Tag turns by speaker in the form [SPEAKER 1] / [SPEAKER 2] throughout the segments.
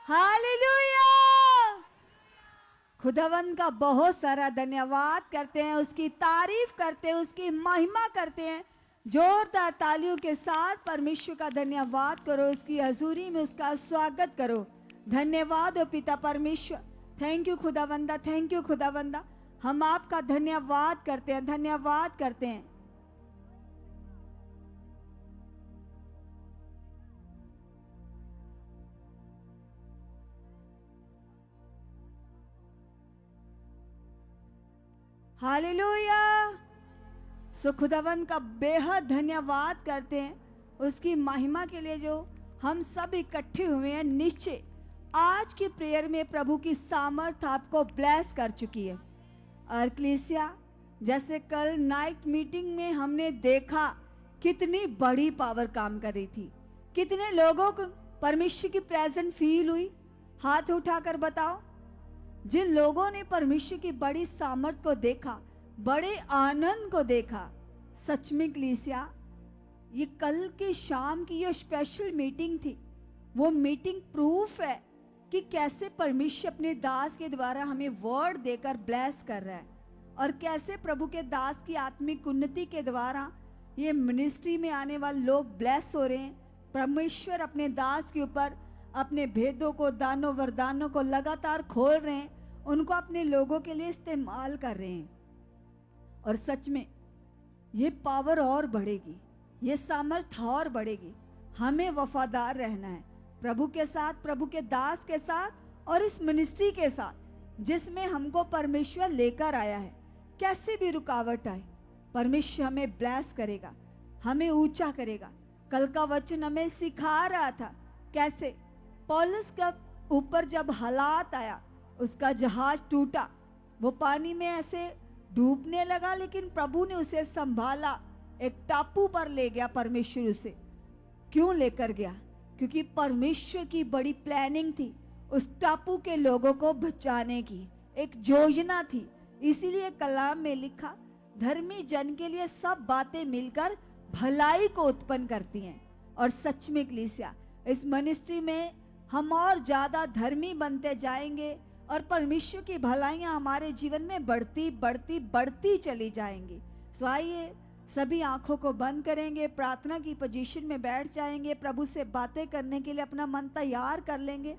[SPEAKER 1] Hallelujah. खुदावंद का बहुत सारा धन्यवाद करते हैं, उसकी तारीफ करते हैं, उसकी महिमा करते हैं। जोरदार तालियों के साथ परमेश्वर का धन्यवाद करो, उसकी हजूरी में उसका स्वागत करो। धन्यवाद हो पिता परमेश्वर। थैंक यू खुदावंदा, थैंक यू खुदावंदा। हम आपका धन्यवाद करते हैं, धन्यवाद करते हैं। हालेलुया। सो खुदावंद का बेहद धन्यवाद करते हैं, उसकी महिमा के लिए जो हम सब इकट्ठे हुए हैं। निश्चय आज की प्रेयर में प्रभु की सामर्थ आपको ब्लेस कर चुकी है। और कलीसिया, जैसे कल नाइट मीटिंग में हमने देखा कितनी बड़ी पावर काम कर रही थी। कितने लोगों को परमेश्वर की प्रेजेंस फील हुई? हाथ उठाकर बताओ। जिन लोगों ने परमेश्वर की बड़ी सामर्थ को देखा, बड़े आनंद को देखा, सच में कलीसिया, ये कल की शाम की ये स्पेशल मीटिंग थी। वो मीटिंग प्रूफ है कि कैसे परमेश्वर अपने दास के द्वारा हमें वर्ड देकर ब्लेस कर रहा है, और कैसे प्रभु के दास की आत्मिक उन्नति के द्वारा ये मिनिस्ट्री में आने वाले लोग ब्लेस हो रहे हैं। परमेश्वर अपने दास के ऊपर अपने भेदों को, दानों वरदानों को लगातार खोल रहे हैं, उनको अपने लोगों के लिए इस्तेमाल कर रहे हैं। और सच में ये पावर और बढ़ेगी, ये सामर्थ और बढ़ेगी। हमें वफादार रहना है प्रभु के साथ, प्रभु के दास के साथ, और इस मिनिस्ट्री के साथ जिसमें हमको परमेश्वर लेकर आया है। कैसे भी रुकावट आए, परमेश्वर हमें ब्लेस करेगा, हमें ऊंचा करेगा। कल का वचन हमें सिखा रहा था कैसे पौलुस का ऊपर जब हालात आया, उसका जहाज टूटा, वो पानी में ऐसे डूबने लगा, लेकिन प्रभु ने उसे संभाला, एक टापू पर ले गया। परमेश्वर उसे क्यों लेकर गया? क्योंकि परमेश्वर की बड़ी प्लानिंग थी उस टापू के लोगों को बचाने की, एक योजना थी। इसीलिए कलाम में लिखा, धर्मी जन के लिए सब बातें मिलकर भलाई को उत्पन्न करती हैं। और सच में कलीसिया, इस मिनिस्ट्री में हम और ज्यादा धर्मी बनते जाएंगे, और परमेश्वर की भलाइयां हमारे जीवन में बढ़ती बढ़ती बढ़ती चली जाएंगी। सो आइए सभी आंखों को बंद करेंगे, प्रार्थना की पोजीशन में बैठ जाएंगे, प्रभु से बातें करने के लिए अपना मन तैयार कर लेंगे।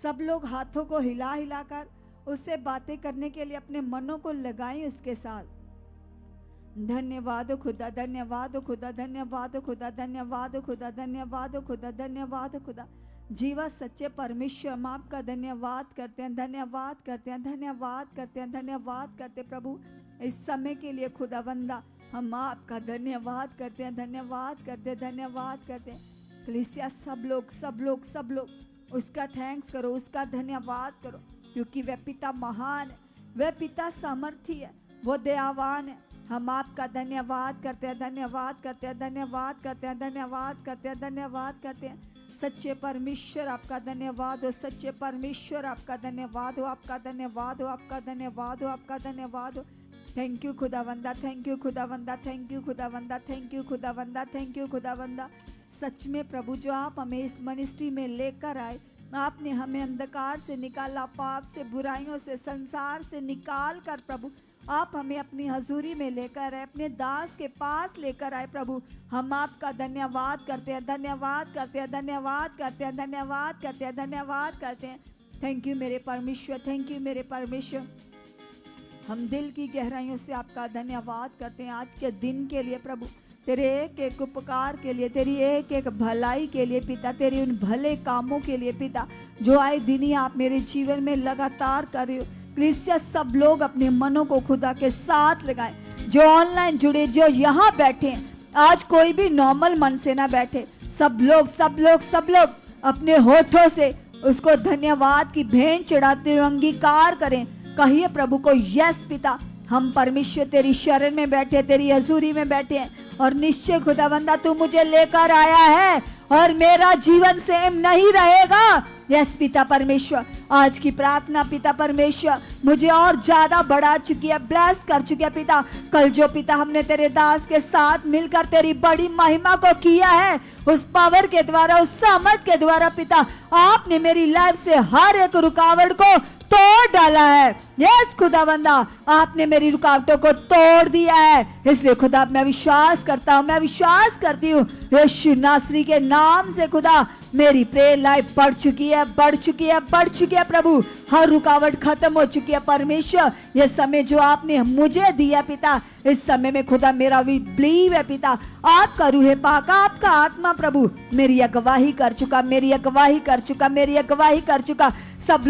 [SPEAKER 1] सब लोग हाथों को हिला हिलाकर उससे बातें करने के लिए अपने मनों को लगाएं उसके साथ। धन्यवाद खुदा, धन्यवाद खुदा, धन्यवाद खुदा, धन्यवाद खुदा, धन्यवाद खुदा, धन्यवाद खुदा। जीवा सच्चे परमेश्वर, हम आपका धन्यवाद करते हैं, धन्यवाद करते हैं, धन्यवाद करते हैं, धन्यवाद करते प्रभु इस समय के लिए। खुदावंदा, हम आपका धन्यवाद करते हैं, धन्यवाद करते हैं, धन्यवाद करते हैं। कलीसिया, सब लोग सब लोग सब लोग उसका थैंक्स करो, उसका धन्यवाद करो, क्योंकि वह पिता महान है, वह पिता सामर्थी है, वो दयावान है। हम आपका धन्यवाद करते हैं, धन्यवाद करते हैं, धन्यवाद करते हैं, धन्यवाद करते हैं, धन्यवाद करते हैं। सच्चे परमेश्वर आपका धन्यवाद हो, सच्चे परमेश्वर आपका धन्यवाद हो, आपका धन्यवाद हो, आपका धन्यवाद हो, आपका धन्यवाद हो। थैंक यू खुदावंदा, थैंक यू खुदावंदा, थैंक यू खुदावंदा, थैंक यू खुदावंदा, थैंक यू खुदावंदा। सच में प्रभु, जो आप हमें इस मिनिस्ट्री में लेकर आए, आपने हमें अंधकार से निकाला, पाप से, बुराइयों से, संसार से निकाल कर प्रभु आप हमें अपनी हजूरी में लेकर आए, अपने दास के पास लेकर आए। प्रभु, हम आपका धन्यवाद करते हैं, धन्यवाद करते हैं, धन्यवाद करते हैं, धन्यवाद करते हैं, धन्यवाद करते हैं। थैंक यू मेरे परमेश्वर, थैंक यू मेरे परमेश्वर। हम दिल की गहराइयों से आपका धन्यवाद करते हैं आज के दिन के लिए प्रभु, तेरे एक एक उपकार के लिए, तेरी एक एक भलाई के लिए पिता, तेरे उन भले कामों के लिए पिता, जो आए दिन ही आप मेरे जीवन में लगातार कर रहे हो। कलीसिया, सब लोग अपने मनों को खुदा के साथ लगाएं, जो ऑनलाइन जुड़े, जो यहाँ बैठे हैं। आज कोई भी नॉर्मल मन से ना बैठे, सब लोग सब लोग सब लोग अपने होठों से उसको धन्यवाद की भेंट चढ़ाते हुए अंगीकार करें। कहिए प्रभु को, यस पिता, हम परमेश्वर तेरी शरण में बैठे, तेरी हजूरी में बैठे हैं, और निश्चय खुदावंदा तू मुझे लेकर आया है और मेरा जीवन सेम नहीं रहेगा। यस पिता परमेश्वर, आज की प्रार्थना पिता परमेश्वर मुझे और ज्यादा बढ़ा चुकी है, ब्लेस कर चुकी है पिता। कल जो पिता हमने तेरे दास के साथ मिलकर तेरी बड़ी महिमा को किया है, उस पावर के द्वारा, उस सामर्थ के द्वारा पिता आपने मेरी लाइफ से हर एक रुकावट को तोड़ डाला है। यस खुदावंदा, आपने मेरी रुकावटों को तोड़ दिया है। इसलिए खुदा मैं विश्वास करता हूँ, मैं विश्वास करती हूँ यीशु नासरी के नाम से खुदा मेरी प्रेयर लाइफ बढ़ चुकी है, बढ़ चुकी है, बढ़ चुकी है। प्रभु हर रुकावट खत्म हो चुकी है। परमेश्वर ये समय जो आपने मुझे दिया पिता, इस समय में खुदा मेरा भी बिलीव है पिता, आपका रूह पाक, आपका आत्मा प्रभु मेरी अगवाही कर चुका, मेरी अगवाही कर चुका, मेरी अगवाही कर चुका। सब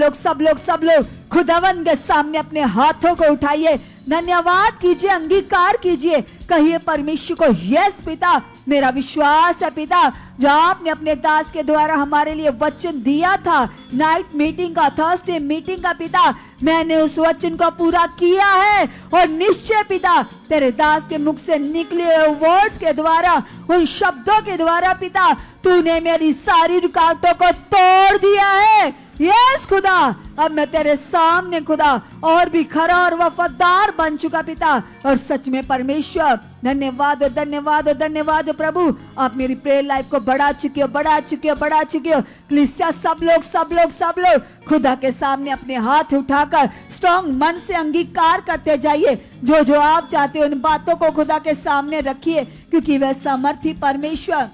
[SPEAKER 1] लोग खुदावन के सामने अपने हाथों को उठाइए, धन्यवाद कीजिए, अंगीकार कीजिए, कहिए परमेश्वर को यस पिता मेरा विश्वास है पिता, जो आपने अपने दास के द्वारा हमारे लिए वचन दिया था नाइट मीटिंग का, थर्सडे मीटिंग का पिता, मैंने उस वचन को पूरा किया है। और निश्चय पिता तेरे दास के मुख से निकले वर्ड्स के द्वारा, उन शब्दों के द्वारा पिता तूने मेरी सारी रुकावटों को तोड़ दिया है। यस खुदा, अब मैं तेरे सामने खुदा और भी खरा और वफादार बन चुका पिता। और सच में परमेश्वर धन्यवाद, धन्यवाद, धन्यवाद प्रभु, आप मेरी प्रेयर लाइफ को बढ़ा चुके हो, बढ़ा चुके हो, बढ़ा चुके हो। कलीसिया सब लोग खुदा के सामने अपने हाथ उठाकर स्ट्रॉन्ग मन से अंगीकार करते जाइए। जो जो आप चाहते हो उन बातों को खुदा के सामने रखिए, क्योंकि वह सामर्थी परमेश्वर,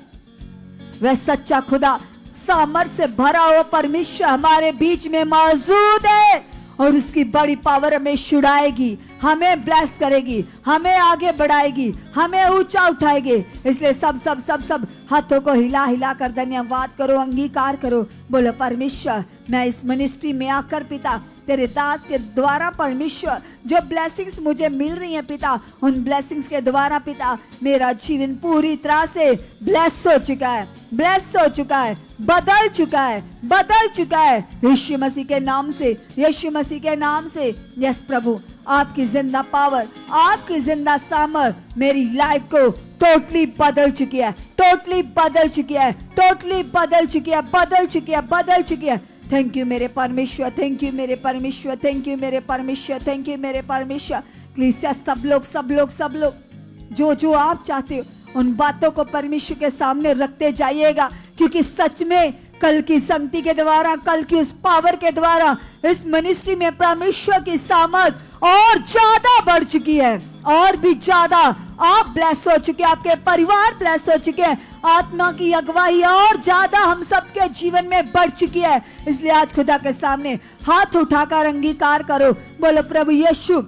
[SPEAKER 1] वह सच्चा खुदा, सामर्थ से भरा हुआ परमेश्वर हमारे बीच में मौजूद है। और उसकी बड़ी पावर हमें छुड़ाएगी, हमें ब्लेस करेगी, हमें आगे बढ़ाएगी, हमें ऊंचा उठाएगी। इसलिए सब हाथों को हिला हिला कर धन्यवाद करो, अंगीकार करो। बोलो परमेश्वर मैं इस मिनिस्ट्री में आकर पिता तेरे दास के द्वारा परमेश्वर जो ब्लेसिंग्स मुझे मिल रही हैं पिता, उन ब्लेसिंग्स के द्वारा पिता मेरा जीवन पूरी तरह से ब्लेस हो चुका है, ब्लेस हो चुका है, बदल चुका है, बदल चुका है यीशु मसीह के नाम से, यीशु मसीह के नाम से। यस प्रभु, आपकी जिंदा पावर, आपकी जिंदा सामर्थ मेरी लाइफ को टोटली बदल चुकी है, टोटली बदल चुकी है, टोटली बदल चुकी है, बदल चुकी है, बदल चुकी है। थैंक यू मेरे परमेश्वर, थैंक यू मेरे परमेश्वर, थैंक यू मेरे परमेश्वर, थैंक यू मेरे परमेश्वर। कलीसिया सब लोग जो जो आप चाहते हो उन बातों को परमेश्वर के सामने रखते जाइएगा, क्योंकि सच में कल की संगति के द्वारा, कल की उस पावर के द्वारा इस मिनिस्ट्री में परमेश्वर की सामर्थ और ज्यादा बढ़ चुकी है, और भी ज्यादा आप ब्लेस हो चुके हैं, आपके परिवार ब्लेस हो चुके हैं, आत्मा की अगुवाई और ज्यादा हम सबके जीवन में बढ़ चुकी है। इसलिए आज खुदा के सामने हाथ उठाकर अंगीकार करो, बोलो प्रभु यीशु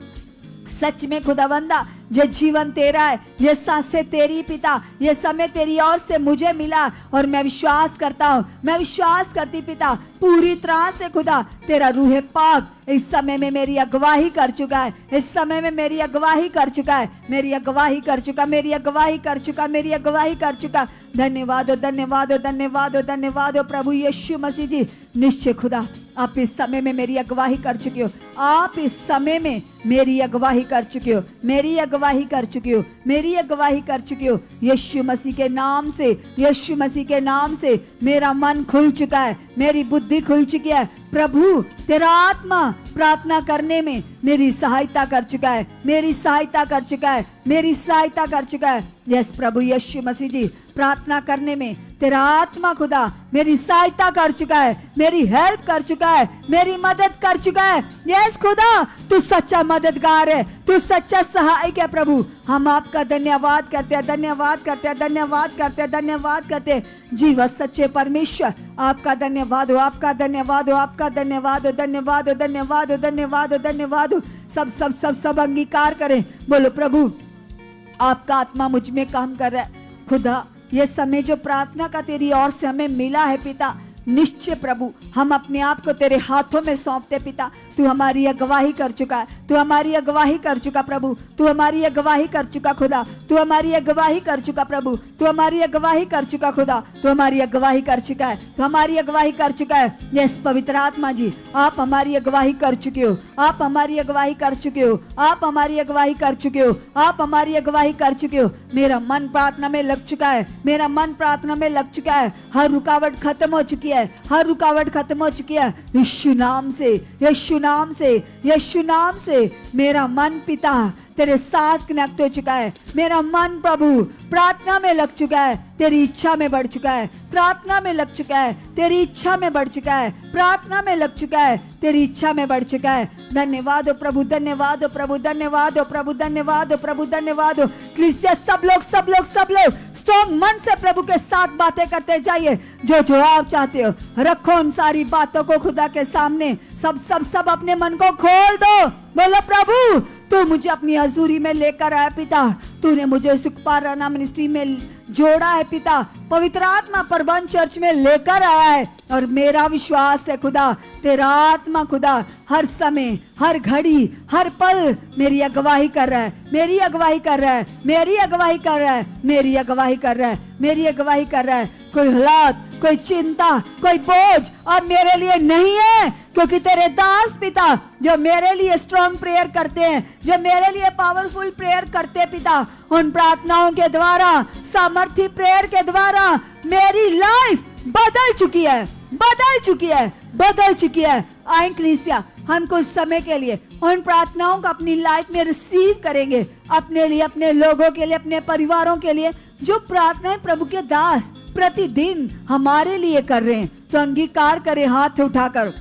[SPEAKER 1] सच में खुदावंदा ये जीवन तेरा है, ये सांसें तेरी पिता, ये समय तेरी ओर से मुझे मिला। और मैं विश्वास करता हूँ, मैं विश्वास करती पिता पूरी तरह से खुदा तेरा रूह पाक इस समय में मेरी अगवाही कर चुका है, इस समय में मेरी अगवाही कर चुका है, मेरी अगवाही कर चुका, मेरी अगवाही कर चुका, मेरी अगवाही कर चुका। धन्यवाद हो, धन्यवाद हो, धन्यवाद हो, धन्यवाद हो प्रभु यीशु मसीह जी। निश्चय खुदा आप इस समय में मेरी अगवाही कर चुके हो, आप इस समय में मेरी अगवाही कर चुके हो, मेरी अगवाही कर चुके हो, मेरी अगवाही कर चुके हो। यीशु मसीह के नाम से, यीशु मसीह के नाम से मेरा मन खुल चुका है, मेरी बुद्धि खुल चुकी है। प्रभु तेरा आत्मा प्रार्थना करने में मेरी सहायता कर चुका है, मेरी सहायता कर चुका है, मेरी सहायता कर चुका है। यस प्रभु यीशु मसीह जी, प्रार्थना करने में तेरा आत्मा खुदा मेरी सहायता कर चुका है, मेरी हेल्प कर चुका है, मेरी मदद कर चुका है। यस खुदा तू सच्चा मददगार है, तू सच्चा सहायक है। प्रभु हम आपका धन्यवाद करते हैं, धन्यवाद करते हैं, धन्यवाद करते हैं, धन्यवाद करते हैं। जीवत सच्चे परमेश्वर आपका धन्यवाद हो, आपका धन्यवाद हो, आपका धन्यवाद हो, धन्यवाद हो, धन्यवाद हो, धन्यवाद हो, धन्यवाद हो। सब सब सब सब अंगीकार करें, बोलो प्रभु आपका आत्मा मुझ में काम कर रहा है। खुदा ये समय जो प्रार्थना का तेरी ओर से हमें मिला है पिता, निश्चय प्रभु हम अपने आप को तेरे हाथों में सौंपते पिता। तू हमारी अगवाही कर चुका है, तू हमारी अगवाही कर चुका प्रभु, तू हमारी अगवाही कर चुका खुदा, तू हमारी अगवाही कर चुका प्रभु, तू हमारी अगवाही कर चुका खुदा, तू हमारी अगवाही कर चुका है, तू हमारी अगवाही कर चुका है। यस पवित्र आत्मा जी आप हमारी अगवाही कर चुके हो, आप हमारी अगवाही कर चुके हो, आप हमारी अगवाही कर चुके हो, आप हमारी अगवाही कर चुके हो। मेरा मन प्रार्थना में लग चुका है, मेरा मन प्रार्थना में लग चुका है, हर रुकावट खत्म हो चुकी है, हर रुकावट खत्म हो चुकी है। यीशु नाम से, यीशु यीशु नाम से मेरा मन पिता तेरे साथ कनेक्ट हो चुका है। मेरा मन प्रभु प्रार्थना में लग चुका है, तेरी इच्छा में बढ़ चुका है। प्रार्थना में लग चुका है, तेरी इच्छा में बढ़ चुका है। प्रार्थना में लग चुका है, तेरी इच्छा में बढ़ चुका है। धन्यवाद हो प्रभु, धन्यवाद हो प्रभु, धन्यवाद हो प्रभु, धन्यवाद हो प्रभु, धन्यवाद हो। क्रिस्चियन सब लोग स्ट्रॉन्ग मन से प्रभु के साथ बातें करते जाइए। जो आप चाहते हो रखो उन सारी बातों को खुदा के सामने। सब अपने मन को खोल दो। बोलो प्रभु तू मुझे अपनी हजूरी में लेकर आया पिता, तूने मुझे सुखपाराना मिनिस्ट्री में जोड़ा है पिता, पवित्र आत्मा परबन चर्च में लेकर आया है। और मेरा विश्वास है खुदा, तेरा आत्मा खुदा हर समय, हर घड़ी, हर पल मेरी अगुवाई कर रहा है, मेरी अगुवाई कर रहा है, मेरी अगुवाई कर रहा है, मेरी अगुवाई कर रहा है, मेरी अगुवाई कर रहा है। कोई हालात, कोई चिंता, कोई बोझ अब मेरे लिए नहीं है, क्योंकि तेरे दास पिता जो मेरे लिए स्ट्रॉन्ग प्रेयर करते हैं, जो मेरे लिए पावरफुल प्रेयर करते हैं पिता, उन प्रार्थनाओं के द्वारा, सामर्थ्य प्रेयर के द्वारा मेरी लाइफ बदल चुकी है, बदल चुकी है, बदल चुकी है। आए कलीसिया, हम कुछ समय के लिए उन प्रार्थनाओं को अपनी लाइफ में रिसीव करेंगे, अपने लिए, अपने लोगों के लिए, अपने परिवारों के लिए, जो प्रार्थनाएं प्रभु के दास प्रतिदिन हमारे लिए कर रहे हैं। तो अंगीकार करें, हाथ उठाकर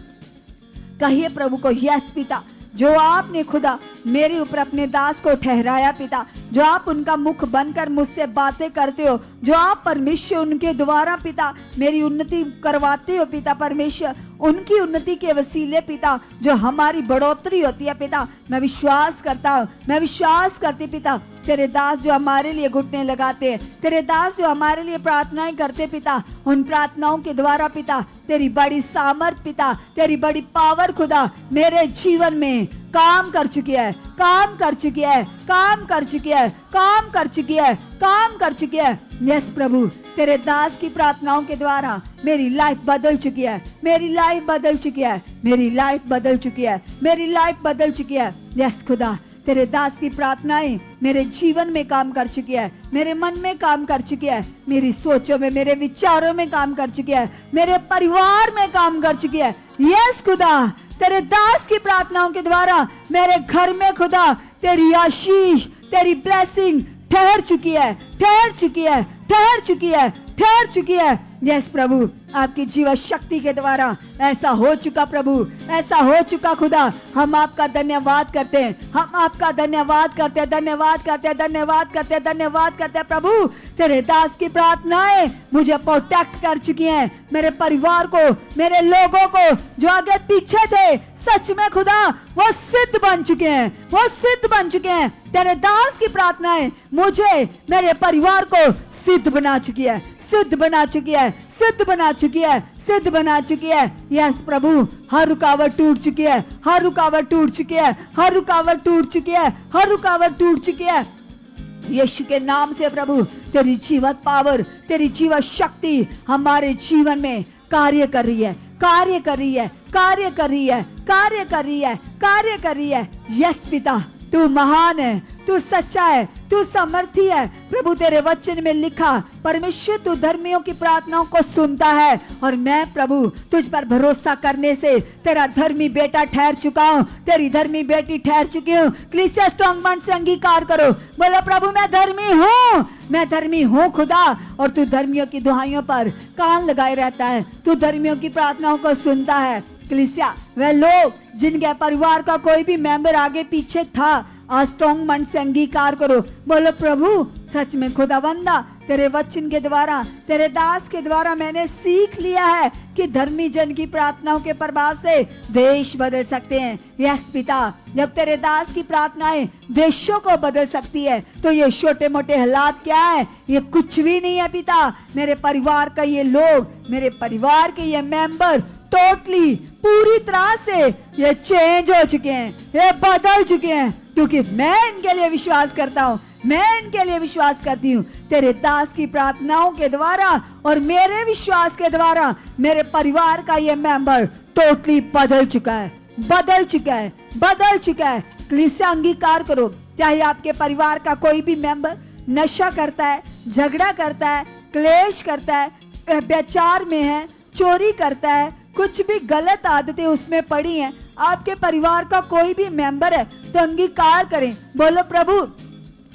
[SPEAKER 1] कहिए प्रभु को, यस पिता, जो आपने खुदा मेरे ऊपर अपने दास को ठहराया पिता, जो आप उनका मुख बनकर मुझसे बातें करते हो, जो आप परमेश्वर उनके द्वारा पिता मेरी उन्नति करवाते हो पिता परमेश्वर, उनकी उन्नति के वसीले पिता जो हमारी बढ़ोतरी होती है पिता, मैं विश्वास करता हूँ, मैं विश्वास करती पिता, तेरे दास जो हमारे लिए घुटने लगाते हैं, तेरे दास जो हमारे लिए प्रार्थनाएं करते पिता, उन प्रार्थनाओं के द्वारा पिता तेरी बड़ी सामर्थ पिता, तेरी बड़ी पावर खुदा मेरे जीवन में काम कर चुकी है, काम कर चुकी है, काम कर चुकी है, काम कर चुकी है, काम कर चुकी है। यस प्रभु, तेरे दास की प्रार्थनाओं के द्वारा मेरी लाइफ बदल चुकी है, मेरी लाइफ बदल चुकी है, मेरी लाइफ बदल चुकी है, मेरी लाइफ बदल चुकी है। यस खुदा, तेरे दास की प्रार्थनाएं मेरे जीवन में काम कर चुकी है, मेरे मन में काम कर चुकी है, मेरी सोचों में, मेरे विचारों में काम कर चुकी है, मेरे परिवार में काम कर चुकी है। यस खुदा, तेरे दास की प्रार्थनाओं के द्वारा मेरे घर में खुदा तेरी आशीष, तेरी ब्लेसिंग ठहर चुकी है, ठहर चुकी है, ठहर चुकी है, ठहर चुकी है। यस प्रभु, आपकी जीवन शक्ति के द्वारा ऐसा हो चुका प्रभु, ऐसा हो चुका खुदा। हम आपका धन्यवाद करते हैं, हम आपका धन्यवाद करते हैं, धन्यवाद करते हैं, धन्यवाद करते हैं, धन्यवाद करते हैं प्रभु। तेरे दास की प्रार्थनाएं मुझे प्रोटेक्ट कर चुकी हैं, मेरे परिवार को, मेरे लोगों को जो आगे पीछे थे, सच में खुदा वो सिद्ध बन चुके हैं, वो सिद्ध बन चुके हैं। तेरे दास की प्रार्थनाएं मुझे, मेरे परिवार को सिद्ध बना चुकी है, सिद्ध बना चुकी है, सिद्ध बना चुकी है, सिद्ध बना चुकी है। यस प्रभु, हर रुकावट टूट चुकी है, हर रुकावट टूट चुकी है, हर रुकावट टूट चुकी है, हर रुकावट टूट चुकी है। यीशु के नाम से प्रभु, तेरी जीवत पावर, तेरी जीवत शक्ति हमारे जीवन में कार्य कर रही है, कार्य कर रही है, कार्य कर रही है, कार्य कर रही है, कार्य कर रही है। यस पिता, तू महान है, तू सच्चा है, तू समर्थी है प्रभु। तेरे वचन में लिखा, परमेश्वर तू धर्मियों की प्रार्थनाओं को सुनता है, और मैं प्रभु तुझ पर भरोसा करने से तेरा धर्मी बेटा ठहर चुका हूँ, तेरी धर्मी बेटी ठहर चुकी हूँ। क्लीसिया स्ट्रॉन्ग मन से अंगीकार करो, बोलो प्रभु मैं धर्मी हूँ, मैं धर्मी हूँ खुदा। और तू धर्मियों की दुहाइयों पर कान लगाए रहता है, तू धर्मियों की प्रार्थनाओं को सुनता है। क्लीसिया, वह लोग जिनके परिवार का कोई भी मेंबर आगे पीछे था, आज स्ट्रॉन्ग मन से अंगीकार करो, बोलो प्रभु सच में खुदावंदा, तेरे वचन के द्वारा, तेरे दास के द्वारा मैंने सीख लिया है कि धर्मी जन की प्रार्थनाओं के प्रभाव से देश बदल सकते हैं। यस पिता, जब तेरे दास की प्रार्थनाएं देशों को बदल सकती है, तो ये छोटे मोटे हालात क्या है, ये कुछ भी नहीं है पिता। मेरे परिवार का ये लोग, मेरे परिवार के ये मेंबर टोटली पूरी तरह से ये चेंज हो चुके हैं, ये बदल चुके हैं, क्योंकि मैं इनके लिए विश्वास करता हूँ, मैं इनके लिए विश्वास करती हूँ। तेरे दास की प्रार्थनाओं के द्वारा और मेरे विश्वास के द्वारा मेरे परिवार का ये मेंबर टोटली बदल चुका है, बदल चुका है, बदल चुका है। क्लीसिया अंगीकार करो, चाहे आपके परिवार का कोई भी मेंबर नशा करता है, झगड़ा करता है, क्लेश करता है, व्यभिचार में है, चोरी करता है, कुछ भी गलत आदतें उसमें पड़ी हैं, आपके परिवार का कोई भी मेंबर है तो अंगीकार करें। बोलो प्रभु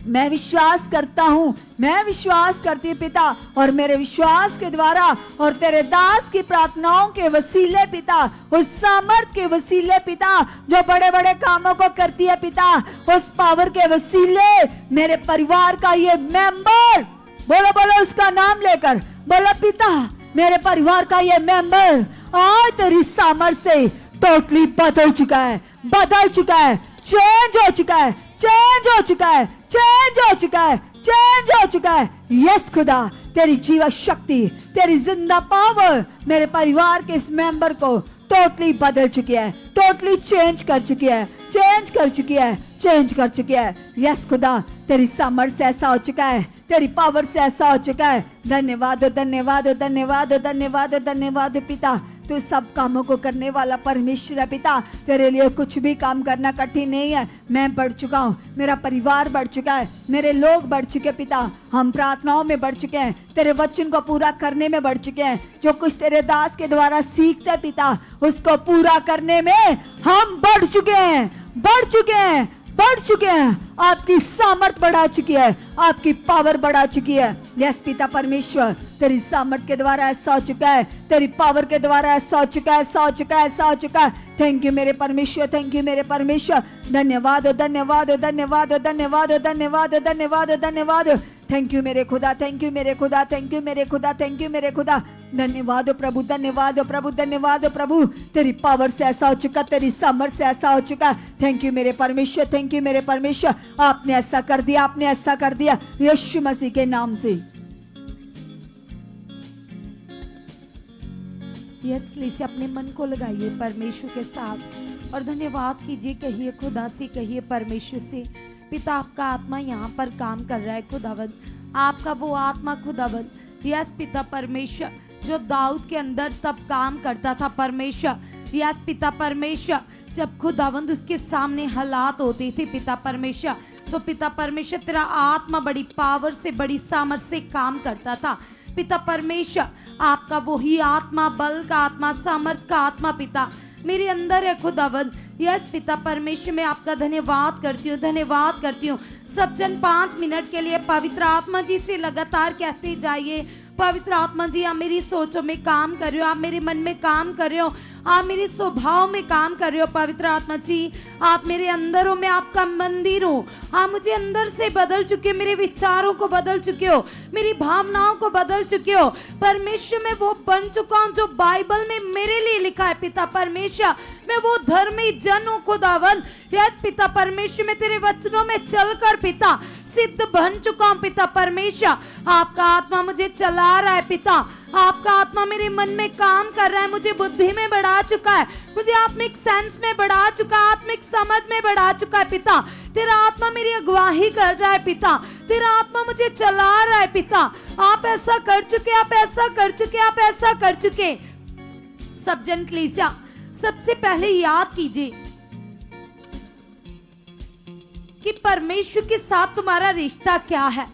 [SPEAKER 1] मैं विश्वास करता हूँ, मैं विश्वास करती हूँ पिता, और मेरे विश्वास के द्वारा और तेरे दास की प्रार्थनाओं के वसीले पिता, उस सामर्थ के वसीले पिता जो बड़े बड़े कामों को करती है पिता, उस पावर के वसीले मेरे परिवार का ये मेंबर, बोलो बोलो उसका नाम लेकर बोलो पिता, मेरे परिवार का ये मेंबर आज तेरी सामर्थ से टोटली बदल चुका है, बदल चुका है, चेंज हो चुका है, चेंज हो चुका है, चेंज हो चुका है, चेंज हो चुका है। यस खुदा, तेरी जीवन शक्ति, तेरी जिंदा पावर मेरे परिवार के इस मेंबर को टोटली बदल चुकी है, टोटली चेंज कर चुकी है, चेंज कर चुकी है, चेंज कर चुकी है। यस खुदा, तेरी सामर्थ से ऐसा हो चुका है, तेरी पावर से ऐसा हो चुका है। धन्यवाद हो, धन्यवाद हो, धन्यवाद हो, धन्यवाद हो, धन्यवाद हो पिता। तू सब कामों को करने वाला परमेश्वर है पिता, तेरे लिए कुछ भी काम करना कठिन नहीं है। मैं बढ़ चुका हूँ, मेरा परिवार बढ़ चुका है, मेरे लोग बढ़ चुके पिता, हम प्रार्थनाओं में बढ़ चुके हैं, तेरे वचन को पूरा करने में बढ़ चुके हैं। जो कुछ तेरे दास के द्वारा सीखते पिता, उसको पूरा करने में हम बढ़ चुके हैं, बढ़ चुके हैं, बढ़ चुके हैं। आपकी सामर्थ बढ़ा चुकी है, आपकी पावर बढ़ा चुकी है। यस पिता परमेश्वर, तेरी सामर्थ के द्वारा ऐसा हो चुका है, तेरी पावर के द्वारा ऐसा हो चुका है, ऐसा हो चुका है, ऐसा हो चुका है। थैंक यू मेरे परमेश्वर, थैंक यू मेरे परमेश्वर। धन्यवाद हो, धन्यवाद हो, धन्यवाद हो, धन्यवाद हो, धन्यवाद हो, धन्यवाद हो, धन्यवाद हो। थैंक यू मेरे खुदा, थैंक यू मेरे खुदा, थैंक यू मेरे खुदा, थैंक यू मेरे खुदा। धन्यवाद हो प्रभु, धन्यवाद हो प्रभु, धन्यवाद हो प्रभु। तेरी पावर से ऐसा हो चुका, तेरी सामर्थ से ऐसा हो चुका। थैंक यू मेरे परमेश्वर, थैंक यू मेरे परमेश्वर। आपने ऐसा कर दिया, आपने ऐसा कर दिया, यीशु मसीह के नाम से।
[SPEAKER 2] यस कलीसिया, अपने मन को लगाइए परमेश्वर के साथ और धन्यवाद कीजिए, कहिए खुदा से, कहिए परमेश्वर से। पिता आपका आत्मा यहाँ पर काम कर रहा है खुदावंद, आपका वो आत्मा खुदावंद, यस पिता परमेश्वर, जो दाऊद के अंदर तब काम करता था परमेश्वर, यस पिता परमेश्वर, जब खुदावंद उसके सामने हालात होते थे पिता परमेश्वर, तो पिता परमेश्वर तेरा आत्मा बड़ी पावर से, बड़ी सामर्थ से काम करता था पिता परमेश्वर। आपका वही आत्मा, बल का आत्मा, सामर्थ का आत्मा पिता मेरे अंदर है खुदावंद। यस पिता परमेश्वर, मैं आपका धन्यवाद करती हूँ, धन्यवाद करती हूँ। सब जन 5 मिनट के लिए पवित्र आत्मा जी से लगातार कहते जाइए, पवित्र आत्मा जी आप मेरी सोचों में काम कर रहे हो, आप मेरे मन में काम कर रहे हो, आप मेरे स्वभाव में काम कर रहे हो। पवित्र आत्मा जी, आप मेरे अंदर हो, मैं आपका मंदिर हूँ, आप मुझे अंदर से बदल चुके हो, मेरे विचारों को बदल चुके हो, मेरी भावनाओं को बदल चुके हो परमेश्वर। मैं वो बन चुका हूँ जो बाइबल में मेरे लिए लिखा है पिता परमेश्वर। मैं वो धर्मी जन हूँ खुदावंद। यस पिता परमेश्वर, मैं तेरे वचनों में चलकर पिता सिद्ध बन चुका हूँ पिता परमेश्वर। आपका आत्मा मुझे चला रहा है पिता, आपका आत्मा मेरे मन में काम कर रहा है, मुझे बुद्धि में बढ़ा चुका है, मुझे आत्मिक सेंस में बढ़ा चुका है, आत्मिक समझ में बढ़ा चुका है पिता। तेरा आत्मा मेरी अगुवाही कर रहा है पिता, तेरा आत्मा मुझे चला रहा है पिता। आप ऐसा कर चुके, आप ऐसा कर चुके, आप ऐसा कर चुके। सब जन कलीसिया, सबसे पहले याद कीजिए कि परमेश्वर के साथ तुम्हारा रिश्ता क्या है,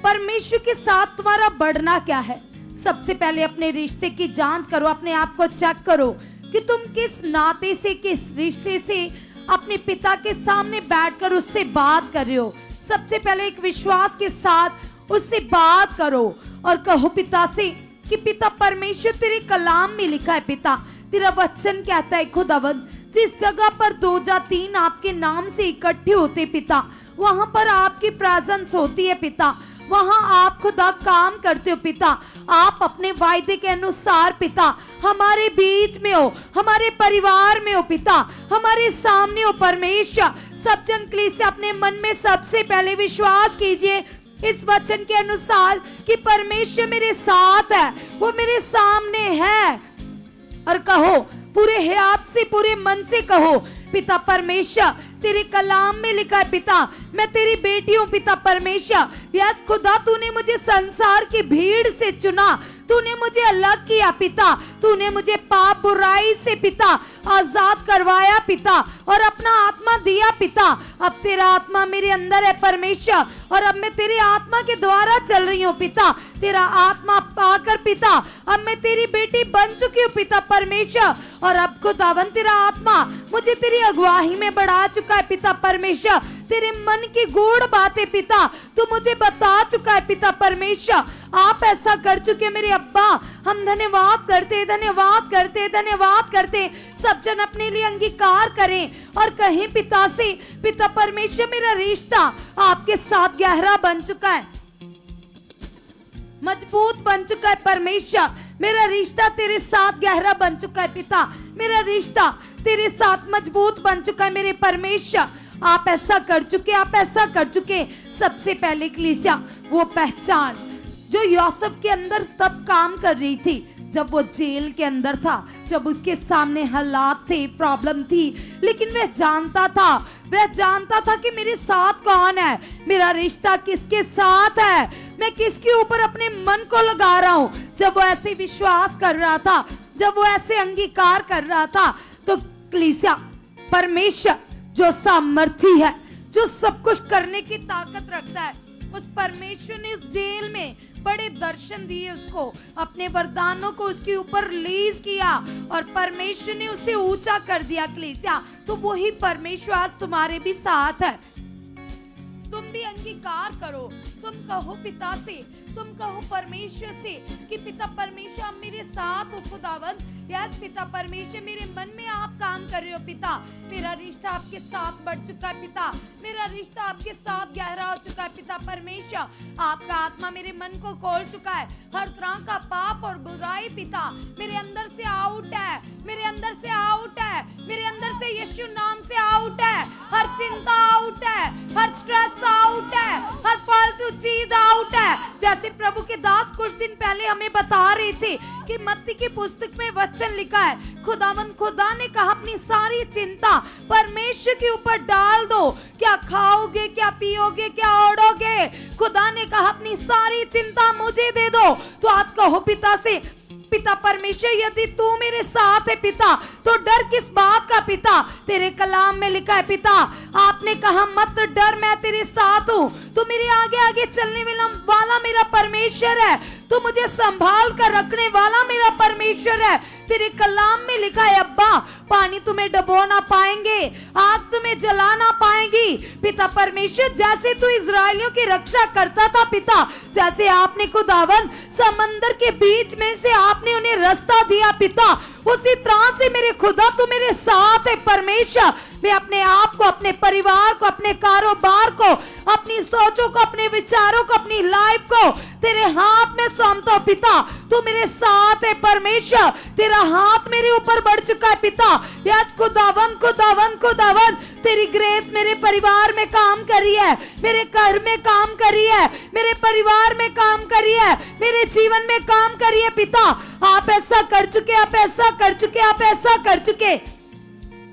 [SPEAKER 2] परमेश्वर के साथ तुम्हारा बढ़ना क्या है। सबसे पहले अपने रिश्ते की जांच करो, अपने आप को चेक करो कि तुम किस नाते से, किस रिश्ते से अपने पिता के सामने बैठकर उससे बात कर रहे हो। सबसे पहले एक विश्वास के साथ उससे बात करो और कहो पिता से कि पिता परमेश्वर, तेरे कलाम में लिखा है पिता, तेरा वचन कहता है खुदावंद, जिस जगह पर 2 या 3 आपके नाम से इकट्ठे होते पिता, वहां पर आपकी प्रेजेंस होती है पिता, वहां आप खुदा काम करते हो पिता। आप अपने वायदे के अनुसार पिता हमारे बीच में हो, हमारे परिवार में हो पिता, हमारे सामने हो परमेश्वर। सब जन कलीसिया, अपने मन में सबसे पहले विश्वास कीजिए इस वचन के अनुसार कि परमेश्वर मेरे साथ है, वो मेरे सामने है, और कहो पूरे हयात से, पूरे मन से कहो पिता परमेश्वर, तेरे कलाम में लिखा है पिता, मैं तेरी बेटी हूँ पिता परमेश्वर। यस खुदा, तूने मुझे संसार की भीड़ से चुना, तूने मुझे अलग किया पिता, तूने मुझे पाप बुराई से पिता आजाद करवाया पिता, और अपना आत्मा दिया पिता। अब तेरा आत्मा मेरे अंदर है परमेश्वर, और अब मैं तेरे आत्मा के द्वारा चल रही हूँ पिता। तेरा आत्मा पाकर पिता अब मैं तेरी बेटी बन चुकी हूँ पिता परमेश्वर, और अब खुदावन तेरा आत्मा मुझे तेरी अगुवाई में बढ़ा चुका है पिता परमेश्वर। तेरे मन की गूढ़ बातें पिता तू मुझे बता चुका है पिता परमेश्वर। आप ऐसा कर चुके मेरे अब्बा। हम धन्यवाद करते, धन्यवाद करते, धन्यवाद करते। सब जन अपने लिए अंगीकार करें और कहें पिता से, पिता परमेश्वर मेरा रिश्ता आपके साथ गहरा बन चुका है, मजबूत बन चुका है परमेश्वर। मेरा रिश्ता तेरे साथ गहरा बन चुका है पिता। मेरा रिश्ता तेरे साथ मजबूत बन चुका है मेरे परमेश्वर। आप ऐसा कर चुके, आप ऐसा कर चुके। सबसे पहले कलीसिया वो पहचान जो यूसुफ के अंदर तब काम कर रही थी जब वो जेल के अंदर था, जब उसके सामने हालात थे, प्रॉब्लम थी, लेकिन वह जानता था कि मेरे साथ कौन है, मेरा रिश्ता किसके साथ है, मैं किसके ऊपर अपने मन को लगा रहा हूं। जब वो ऐसे विश्वास कर रहा था, जब वो ऐसे अंगीकार कर रहा था, तो कलीसिया परमेश्वर जो सामर्थी है, जो सब कुछ करने की ताकत रखता है, उस परमेश्वर ने उस जेल में बड़े दर्शन दिए उसको, अपने वरदानों को उसके ऊपर रिलीज किया और परमेश्वर ने उसे ऊंचा कर दिया कलीसिया। तो वही परमेश्वर आज तुम्हारे भी साथ है। तुम भी अंगीकार करो, तुम कहो पिता से, तुम कहो परमेश्वर से कि पिता परमेश्वर आप मेरे साथ हो खुदावंद। यस पिता परमेश्वर मेरे मन में आप काम कर रहे हो पिता। मेरा रिश्ता आपके साथ बढ़ चुका है पिता। मेरा रिश्ता आपके साथ गहरा हो चुका है पिता परमेश्वर। आपका आत्मा मेरे मन को खोल चुका है। हर तरह का पाप और बुराई पिता मेरे अंदर से आउट है, मेरे अंदर से आउट है, मेरे अंदर से यीशु नाम से आउट है। हर चिंता आउट है, हर स्ट्रेस आउट है, हर फालतू चीज आउट है। जैसे प्रभु के दास कुछ दिन पहले हमें बता रहे थे कि मत्ती की पुस्तक में वचन लिखा है, खुदावंद खुदा ने कहा अपनी सारी चिंता परमेश्वर के ऊपर डाल दो। क्या खाओगे, क्या पियोगे, क्या ओढ़ोगे, खुदा ने कहा अपनी सारी चिंता मुझे दे दो। तो आज कहो पिता से, पिता परमेश्वर यदि तू मेरे साथ है पिता तो डर किस बात का पिता। तेरे कलाम में लिखा है पिता, आपने कहा मत डर मैं तेरे साथ हूँ। तू मेरे आगे आगे चलने वाला मेरा परमेश्वर है, तू मुझे संभाल कर रखने वाला मेरा परमेश्वर है। तेरे कलाम में लिखा है अब्बा पानी तुम्हें डबो ना पाएंगे, आग तुम्हें जला ना पाएंगी। पिता परमेश्वर जैसे तू इजराइलियों की रक्षा करता था पिता, जैसे आपने खुदावन समंदर के बीच में से आपने उन्हें रास्ता दिया पिता, उसी तरह से मेरे खुदा तू मेरे साथ है परमेश्वर। मैं अपने आप को, अपने परिवार को, अपने कारोबार को, अपनी सोचों को, अपने विचारों को, अपनी लाइफ को तेरे हाथ में सौंपता हूं पिता। तू मेरे साथ है परमेश्वर, तेरा हाथ मेरे ऊपर बढ़ चुका है पिता। यस खुदावन खुदावन खुदावन तेरी ग्रेस मेरे परिवार में काम कर रही है, मेरे घर में काम कर रही है, मेरे परिवार में काम कर रही है, मेरे जीवन में काम कर रही है पिता। आप ऐसा कर चुके, आप ऐसा कर चुके, आप ऐसा कर चुके।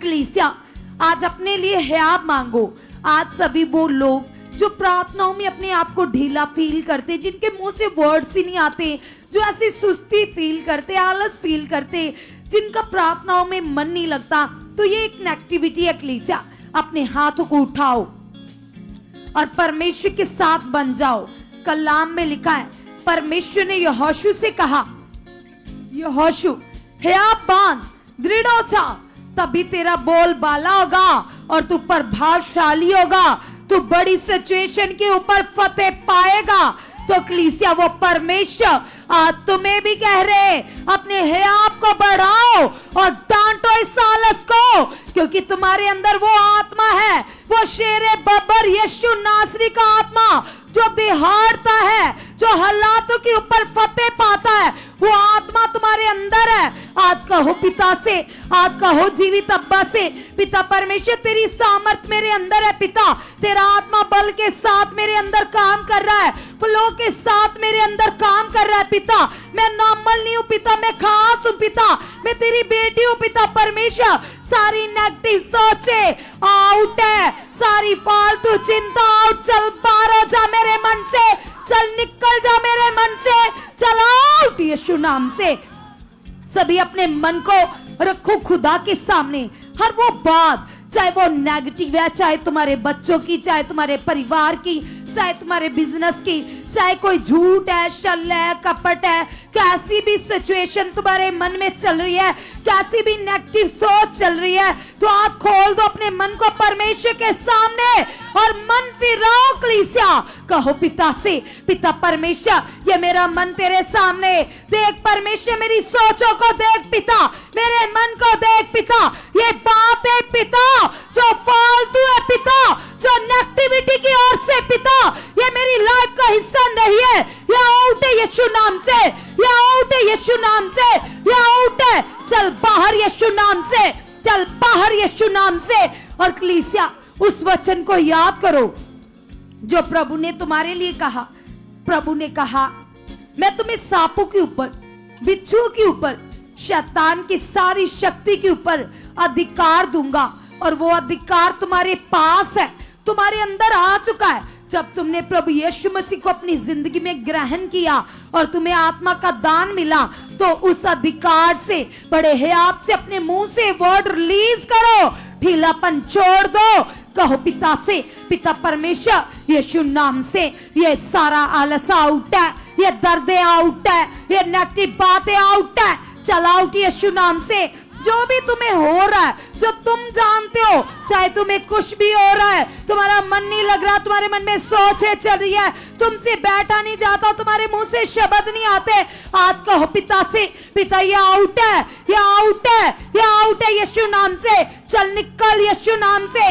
[SPEAKER 2] कलीसिया आज अपने लिए हयात मांगो। आज सभी वो लोग जो प्रार्थनाओं में अपने आप को ढीला फील करते, जिनके मुंह से वर्ड्स ही नहीं आते, जो ऐसी सुस्ती फील करते, आलस फील करते, जिनका प्रार्थनाओं में मन नहीं लगता, तो ये एक नेगेटिविटी है कलीसिया। अपने हाथों को उठाओ और परमेश्वर के साथ बन जाओ। कलाम में लिखा है परमेश्वर ने यहोशू से कहा, यहोशू हयात बांध, दृढ़ हो जा, तभी तेरा बोल बाला होगा और तू प्रभावशाली होगा, तू बड़ी सिचुएशन के ऊपर फतेह पाएगा। तो कलीसिया वो परमेश्वर आज तुम्हें भी कह रहे अपने हयात को बढ़ाओ और डांटो इस आलस को, क्योंकि तुम्हारे अंदर वो आत्मा है, वो शेरे बब्बर यीशु नासरी का आत्मा जो दिहाड़ता है, जो हालातों के ऊपर फतेह पाता है, वो आत्मा तुम्हारे अंदर है। आज कहो पिता से, आज कहो जीवित अब्बा से, पिता परमेश्वर तेरी सामर्थ मेरे अंदर है पिता, तेरा आत्मा बल के साथ मेरे अंदर काम कर रहा है, फ्लो के साथ मेरे अंदर काम कर रहा है पिता। मैं नॉर्मल नहीं हूँ पिता, मैं खास हूँ पिता, मैं तेरी बेटी हूँ पिता परमेश्वर। सारी नेगेटिव सोचे आउट है, सारी फालतू चिंता आउट। चल बाहर हो जा मेरे मन से, चल निकल जा मेरे मन से, चल आउट यीशु नाम से। सभी अपने मन को रखो खुदा के सामने। हर वो बात चाहे वो नेगेटिव है, चाहे तुम्हारे बच्चों की, चाहे तुम्हारे परिवार की, चाहे तुम्हारे बिजनेस की, चाहे कोई झूठ है, छल है, कपट है, कैसी भी सिचुएशन तुम्हारे मन में चल रही है, कैसी भी नेगेटिव सोच चल रही है, तो आज खोल दो अपने मन को परमेश्वर के सामने और मन फिराओ कलीसिया। कहो पिता से, पिता परमेश्वर, ये मेरा मन तेरे सामने देख परमेश्वर, मेरी सोचों को देख पिता, मेरे मन को देख पिता, ये बातें पिता जो फालतू है पिता, जो नेगेटिविटी की ओर से पिता, ये मेरी लाइफ का हिस्सा नहीं है, ये आउट है यीशु नाम से, ये आउट है यीशु नाम से, ये आउट है, चल बाहर यीशु नाम से, चल बाहर यीशु नाम से। और कलीसिया उस वचन को याद करो जो प्रभु ने तुम्हारे लिए कहा। प्रभु ने कहा, मैं तुम्हें सांपों के ऊपर, बिच्छुओं के ऊपर, शैतान की सारी शक्ति के ऊपर अधिकार दूंगा, और वो अधिकार तुम्हारे पास है, तुम्हारे अंदर आ चुका है। जब तुमने प्रभु यीशु मसीह को अपनी जिंदगी में ग्रहण किया और तुम्हें आत्मा का दान मिला, तो उस अधिकार से बड़े हियाब से अपने मुंह से वर्ड रिलीज करो, ढीलापन छोड़ दो। कहो पिता से, पिता परमेश्वर, यीशु नाम से ये सारा आलस आउट है, ये दर्द आउट है, ये नेगेटिव बातें आउट है, चल आउट यीशु नाम से। जो भी तुम्हें हो रहा है, जो तुम जानते हो, चाहे तुम्हें कुछ भी हो रहा है, तुम्हारा मन नहीं लग रहा, तुम्हारे मन में सोचें चल रही है, तुमसे बैठा नहीं जाता, तुम्हारे मुंह से शब्द नहीं आते, आज कहो पिता से, पिता ये आउट है, ये आउट है, ये आउट है यीशु नाम से, चल निकल यीशु नाम से।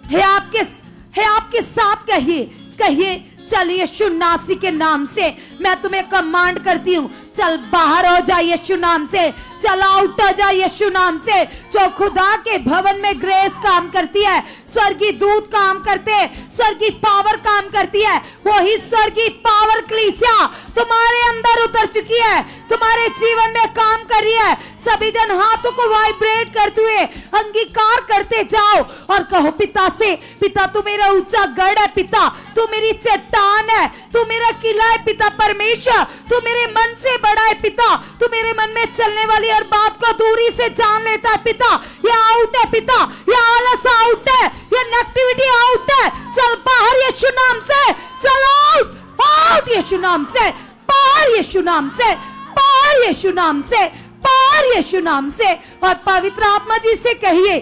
[SPEAKER 2] है आपके साथ कहिए, चल यीशु नासरी के नाम से मैं तुम्हें कमांड करती हूँ, चल बाहर हो जा यीशु नाम से, चल आउट हो जा यीशु नाम से। जो खुदा के भवन में ग्रेस काम करती है, स्वर्गीय दूत काम करते, स्वर्गीय पावर काम करती है, वही स्वर्गीय पावर कलीसिया तुम्हारे अंदर उतर चुकी है, तुम्हारे जीवन में काम कर रही है। सभी जन हाथों को वाइब्रेट करते हुए अंगीकार करते जाओ और कहो पिता से, पिता तू मेरा ऊंचा गढ़ है पिता, तू मेरी चट्टान है, तू मेरा किला है पिता परमेश्वर, तू मेरे मन से बड़ा है पिता, तू मेरे मन में चलने वाली हर बात को दूरी से जान लेता है पिता। ये आउट है पिता, ये आलस आउट है, ये नेगेटिविटी आउट है, चल बाहर यीशु नाम से, चल आउट, आउट यीशु नाम से, बाहर यीशु नाम से, बाहर यीशु नाम से, बाहर यीशु नाम से। और पवित्र आत्मा जी से कहिए,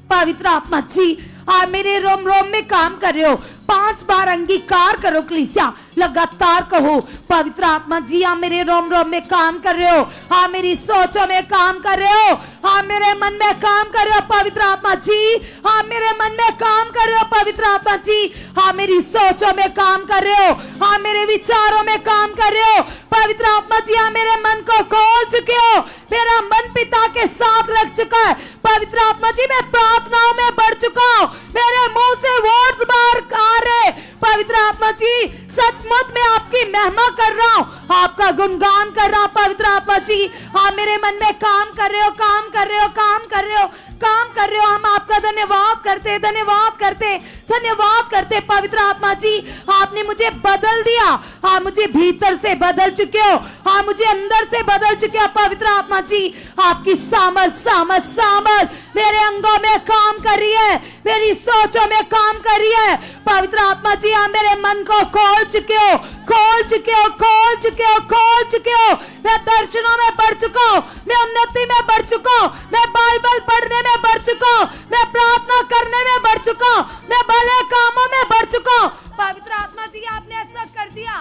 [SPEAKER 2] पवित्र आत्मा जी आप मेरे रोम रोम में काम कर रहे हो, 5 बार अंगीकार करो कलीसिया, लगातार कहो पवित्र आत्मा जी आप मेरे रोम रोम में काम कर रहे हो, आप मेरी सोचों में काम कर रहे हो, आप मेरे मन में काम कर रहे हो पवित्र आत्मा जी, आप मेरे मन में काम कर रहे हो पवित्र आत्मा जी, आप मेरी सोचों में काम कर रहे हो, आप मेरे विचारों में काम कर रहे हो पवित्र आत्मा जी, आप मेरे मन को खोल चुके हो, मेरा मन पिता के साथ लग चुका है पवित्र आत्मा जी, मैं प्रार्थनाओं में बढ़ चुका हूँ, मेरे मुंह से वर्ड्स बाहर आ रहे पवित्र आत्मा जी, सचमुच मैं आपकी महिमा कर रहा हूँ, आपका गुणगान कर रहा हूँ पवित्र आत्मा जी। आप मेरे मन में काम कर रहे हो, काम कर रहे हो, काम कर रहे हो, काम कर रहे हो, हम आपका धन्यवाद करते, धन्यवाद करते, धन्यवाद करते पवित्र आत्मा जी। आपने मुझे बदल दिया, आप मुझे भीतर से बदल चुके हो, आप मुझे अंदर से बदल चुके हो पवित्र आत्मा जी। आपकी सामर्थ सामर्थ सामर्थ मेरे अंगों में काम कर रही है, मेरी सोचों में काम कर रही है पवित्र आत्मा जी। आप मेरे मन को खोल चुके हो, खोल चुके हो, खोल चुके हो, खोल चुके हो। मैं दर्शनों में बढ़ चुका हूँ, मैं उन्नति में बढ़ चुका हूँ, मैं बाइबल पढ़ने में बढ़ चुका हूँ, मैं प्रार्थना करने में बढ़ चुका हूँ, मैं भले कामों में बढ़ चुका हूँ पवित्र आत्मा जी। आपने ऐसा कर दिया,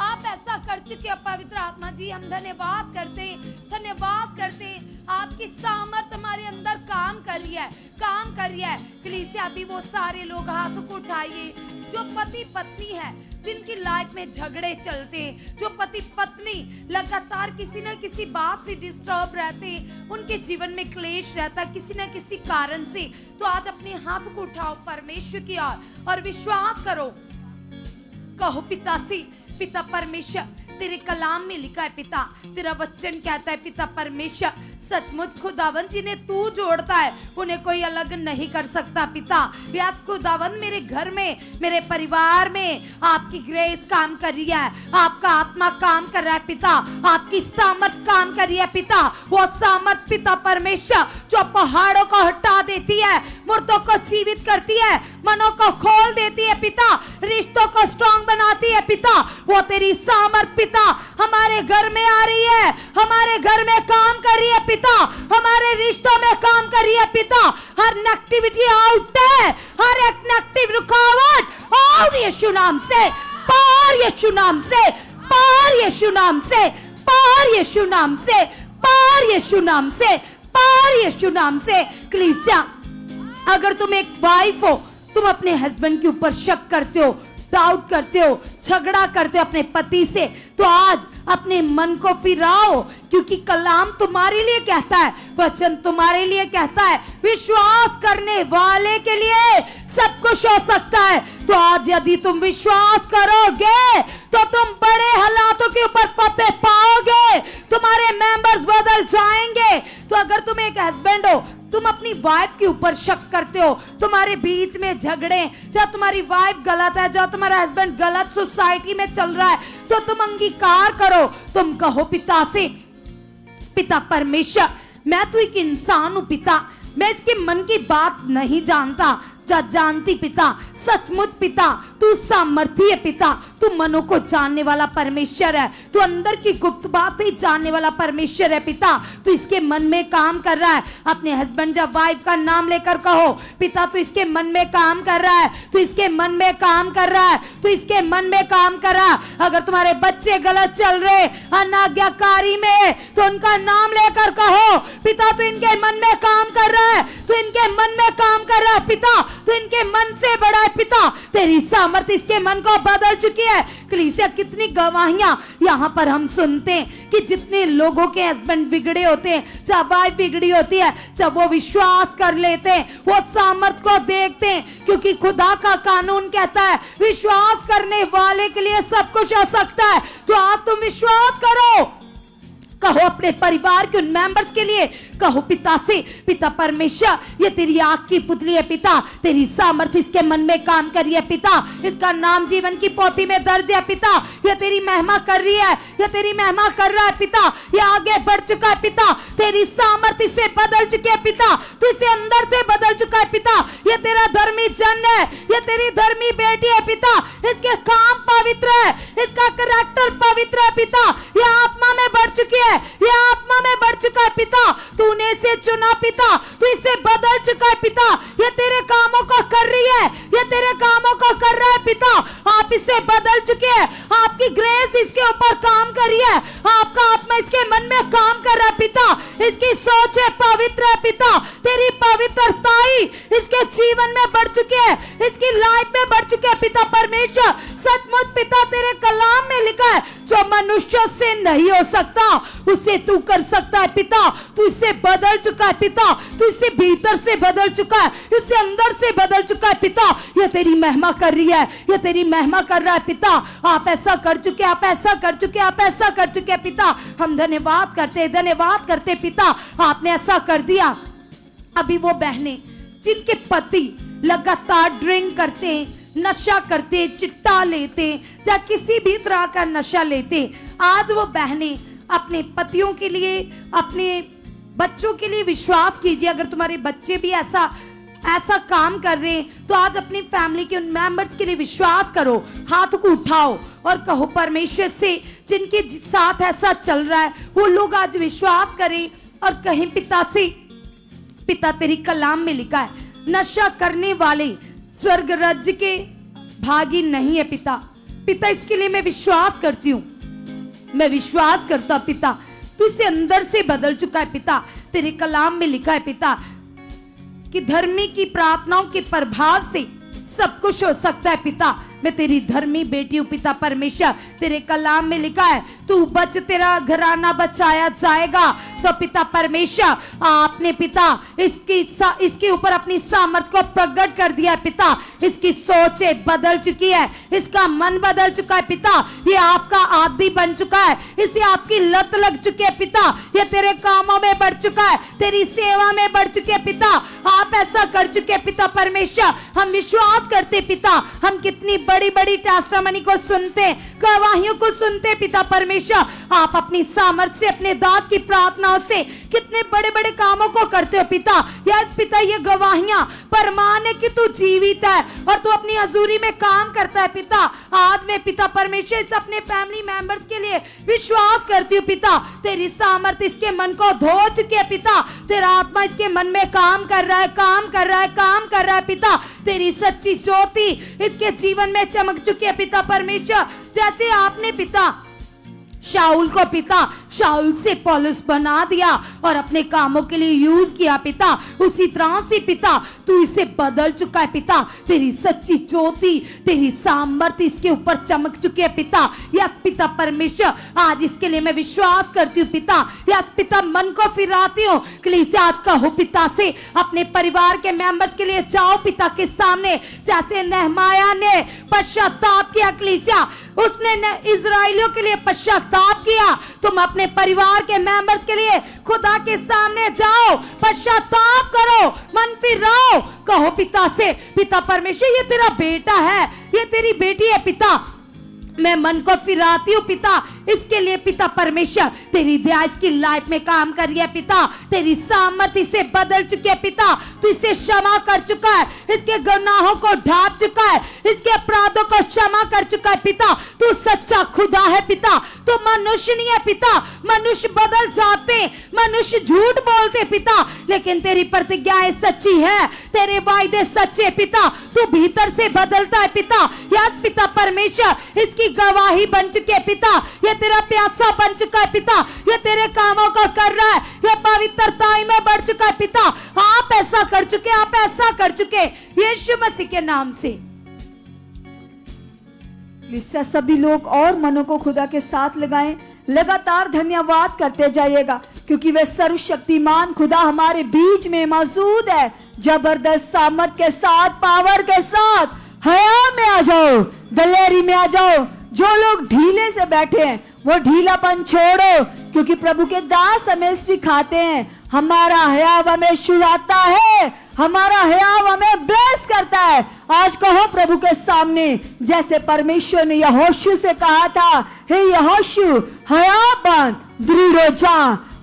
[SPEAKER 2] आप ऐसा कर चुके हो पवित्र आत्मा जी। हम धन्यवाद करते, धन्यवाद करते, आपकी सामर्थ हमारे अंदर काम कर रही है, काम कर रही है। कलीसिया अभी वो सारे लोग हाथों को उठाइए जो पति पत्नी है, जिनकी लाइफ में झगड़े चलते, जो पति पत्नी लगातार किसी न किसी बात से डिस्टर्ब रहते, उनके जीवन में क्लेश रहता किसी न किसी कारण से, तो आज अपने हाथ को उठाओ परमेश्वर की ओर और विश्वास करो, कहो पिता से, पिता परमेश्वर तेरे कलाम में लिखा है पिता, तेरा वचन कहता है पिता परमेश्वर, सचमुच खुदावन जिन्हें तू जोड़ता है उन्हें कोई अलग नहीं कर सकता पिता। व्यास खुदावन मेरे घर में, मेरे परिवार में आपकी ग्रेस काम कर रही है, आपका आत्मा काम कर रहा है पिता, आपकी सामर्थ काम कर रही है पिता। वो सामर्थ पिता परमेश्वर जो पहाड़ों को हटा देती है, मुर्दों को जीवित करती है, मनों को खोल देती है पिता, रिश्तों को स्ट्रांग बनाती है पिता, वो तेरी सामर्थ पिता हमारे घर में आ रही है, हमारे घर में काम कर रही है पिता, हमारे रिश्तों में काम कर रही है पिता। हर नेगेटिविटी आउट है, हर एक नेगेटिव रुकावट और यीशु नाम से पार, यीशु नाम से पार, यीशु नाम से पार, यीशु नाम से पार, यीशु नाम से पार, यीशु नाम से। कलीसिया, अगर तुम एक वाइफ हो, तुम अपने हस्बैंड के ऊपर शक करते हो, डाउट करते हो, झगड़ा करते हो अपने पति से, तो आज अपने मन को फिराओ, क्योंकि कलाम तुम्हारे लिए कहता है, वचन तुम्हारे लिए कहता है, विश्वास करने वाले के लिए सब कुछ हो सकता है। तो आज यदि तुम विश्वास करोगे तो तुम बड़े हालातों के ऊपर फतेह पाओगे, तुम्हारे मेंबर्स बदल जाएंगे। तो अगर तुम एक हस्बैंड हो, तुम अपनी वाइफ के ऊपर शक करते हो, तुम्हारे बीच में झगड़े, जब तुम्हारी वाइफ गलत है, जब तुम्हारा हस्बैंड गलत सोसाइटी में चल रहा है, तो तुम अंगीकार करो, तुम कहो पिता से, पिता परमेश्वर, मैं तो एक इंसान हूं पिता, मैं इसके मन की बात नहीं जानता, जानती पिता, सचमुच पिता तू सामर्थी है पिता, तू मनों को जानने वाला परमेश्वर है, तू अंदर की गुप्त बात ही जानने वाला परमेश्वर है पिता, तू इसके मन में काम कर रहा है। अपने हस्बैंड या वाइफ का नाम लेकर कहो, पिता तू इसके मन में काम कर रहा है, तू इसके मन में काम कर रहा है, तू इसके मन में काम कर रहा है। अगर तुम्हारे बच्चे गलत चल रहे अनाज्ञाकारी में, तो उनका नाम लेकर कहो, पिता तू इनके मन में काम कर रहा है, तू इनके मन में काम कर रहा है पिता, तू इनके मन से बड़ा है पिता, तेरी सामर्थ इसके मन को बदल चुकी है। कलीसिया, कितनी गवाहियां यहाँ पर हम सुनते हैं कि जितने लोगों के हस्बैंड बिगड़े होते हैं, चाहे वाइफ बिगड़ी होती है, जब वो विश्वास कर लेते हैं, वो सामर्थ को देखते हैं, क्योंकि खुदा का कानून कहता है विश्वास करने वाले के लिए सब कुछ हो सकता है। तो आज तुम विश्वास करो, कहो अपने परिवार के उन मेंबर्स के लिए, कहो पिता से, पिता परमेश्वर ये तेरी आंख की पुतली है पिता, तेरी सामर्थ्य इसके मन में काम कर रही है पिता, इसका नाम जीवन की पोथी में दर्ज है पिता, ये तेरी महिमा कर रही है, ये तेरी महिमा कर रहा है पिता, ये आगे बढ़ चुका है पिता, तेरी सामर्थ्य इसे बदल चुकी है पिता, तू इसे अंदर से बदल चुका है पिता, ये तेरा धर्मी जन है, ये तेरी धर्मी बेटी है पिता, इसके काम पवित्र है, इसका करैक्टर पवित्र है पिता, ये आत्मा में बढ़ चुकी है, ये आत्मा में बढ़ चुका है पिता, तूने इसे चुना पिता, तू इसे बदल चुका है पिता, ये तेरे कामों को कर रही है, ये तेरे कामों को कर रहा है पिता, आप इसे बदल चुके हैं, आपकी ग्रेस इसके ऊपर काम कर रही है, आपका आत्मा इसके मन में काम कर रहा है पिता, इसकी सोच है पवित्र है पिता, तेरी पवित्रताई इसके जीवन में बढ़ चुकी है, इसकी लाइफ में बढ़ चुकी है पिता परमेश्वर। सचमुच पिता तेरे कलाम में लिखा है जो मनुष्य से नहीं हो सकता उसे तू कर सकता है पिता, तू इसे बदल चुका है पिता, तू इसे भीतर से बदल चुका है, इसे अंदर से बदल चुका है पिता, ये तेरी महिमा कर रही है, ये तेरी महिमा कर रहा है पिता, आप ऐसा कर चुके, आप ऐसा कर चुके, आप ऐसा कर चुके पिता, हम धन्यवाद करते पिता, आपने ऐसा कर दिया। अभी वो बहनें जिनके पति लगातार ड्रिंक करते हैं, नशा करते, चिट्टा लेते, या किसी भी तरह का नशा लेते, आज वो बहनें अपने पतियों के लिए, अपने बच्चों के लिए विश्वास कीजिए। अगर तुम्हारे बच्चे भी ऐसा काम कर रहे हैं, तो आज अपनी फैमिली के उन मेंबर्स के लिए विश्वास करो, हाथ को उठाओ और कहो परमेश्वर से, जिनके साथ ऐसा चल रहा है वो लोग आज विश्वास करें और कहें पिता से, पिता तेरी कलाम में लिखा है नशा करने वाले स्वर्ग राज्य के भागी नहीं है पिता, पिता इसके लिए मैं विश्वास करती हूँ, मैं विश्वास करता हूं पिता, तू इसे अंदर से बदल चुका है पिता, तेरे कलाम में लिखा है पिता कि धर्मी की प्रार्थनाओं के प्रभाव से सब कुछ हो सकता है पिता, मैं तेरी धर्मी बेटी हूं पिता परमेश्वर, तेरे कलाम में लिखा है तू बच, तेरा घराना बचाया जाएगा। तो पिता परमेश्वर आपने पिता इसके ऊपर अपनी सामर्थ को प्रकट कर दिया है पिता, इसकी सोचें बदल चुकी है, इसका मन बदल चुका है पिता, ये आपका आदी बन चुका है, इसे आपकी लत लग चुकी है पिता, ये तेरे कामों में बढ़ चुका है, तेरी सेवा में बढ़ चुके है पिता, आप ऐसा कर चुके हैं पिता परमेश्वर। हम विश्वास करते पिता, हम कितनी बड़ी बड़ी टेस्टिमनी को सुनते, गवाहियों को सुनते पिता परमेश्वर, परमेश्वर, आप अपनी सामर्थ्य से, अपने दास की प्रार्थनाओं से कितने बड़े बड़े कामों को करते हो पिता। यस पिता, ये गवाहियां प्रमाण है कि तू जीवित है और तू अपनी हजूरी में काम करता है पिता। आज मैं पिता परमेश्वर इस अपने फैमिली मेंबर्स के लिए विश्वास करती हूँ पिता, तेरी सामर्थ्य इसके मन को धो चुकी है पिता। तेरा आत्मा इसके मन में काम कर रहा है, काम कर रहा है, काम कर रहा है पिता। तेरी सच्ची ज्योति इसके जीवन में चमक चुकी है पिता परमेश्वर। जैसे आपने पिता शाऊल को पिता, शाऊल से पौलुस बना दिया और अपने कामों के लिए यूज किया पिता, उसी तरह से पिता तू इसे बदल चुका है पिता। तेरी सच्ची ज्योति, तेरी सामर्थ्य इसके ऊपर चमक चुकी है पिता। यस पिता परमेश्वर, आज इसके लिए मैं विश्वास करती हूँ पिता। यस पिता, मन को फिराती हूँ कलीसिया, आज कहो पिता से अपने परिवार के मेंबर्स के लिए जाओ पिता के सामने। जैसे नहमाया ने पश्चाताप किया कलीसिया, उसने इजराइलियों के लिए पश्चाताप किया, तुम अपने परिवार के मेंबर्स के लिए खुदा के सामने जाओ, पश्चाताप करो, मन फिराओ, कहो पिता से, पिता परमेश्वर ये तेरा बेटा है, ये तेरी बेटी है पिता, मैं मन को फिराती हूँ पिता। इसके लिए पिता परमेश्वर तेरी दया इसकी लाइफ में काम कर रही है पिता। तेरी सामर्थ्य से बदल चुकी है पिता। तू इसे क्षमा कर चुका है, इसके गुनाहों को ढांप चुका है, इसके अपराधों को क्षमा कर चुका है पिता। तू सच्चा खुदा है पिता, तू मनुष्य नहीं है पिता। मनुष्य बदल जाते, मनुष्य झूठ बोलते पिता, लेकिन तेरी प्रतिज्ञाएं सच्ची है, तेरे वायदे सच्चे पिता। तू भीतर से बदलता है पिता। यस पिता परमेश्वर, इसकी गवाही बन चुके है पिता। ये तेरा प्यासा बन चुका है पिता, ये तेरे कामों को कर रहा है, ये पवित्रताई में बढ़ चुका है पिता। आप ऐसा कर चुके, आप ऐसा कर चुके यीशु मसीह के नाम से।
[SPEAKER 1] इससे सभी लोग और मनों को खुदा के साथ लगाएं, लगातार धन्यवाद करते जाइएगा, क्योंकि वे सर्वशक्तिमान खुदा हमारे बीच में मौजूद है। जबरदस्त सामर्थ के साथ, पावर के साथ हया में आ जाओ, दलेरी में आ जाओ। जो लोग ढीले से बैठे हैं वो ढीलापन छोड़ो, क्योंकि प्रभु के दास हमें सिखाते हैं, हमारा हयाव हमें छुड़ाता है, हमारा हयाव हमें ब्लेस करता है। आज कहो प्रभु के सामने, जैसे परमेश्वर ने यहोशू से कहा था, हे यहोशू हया बन, दृढ़ हो जा।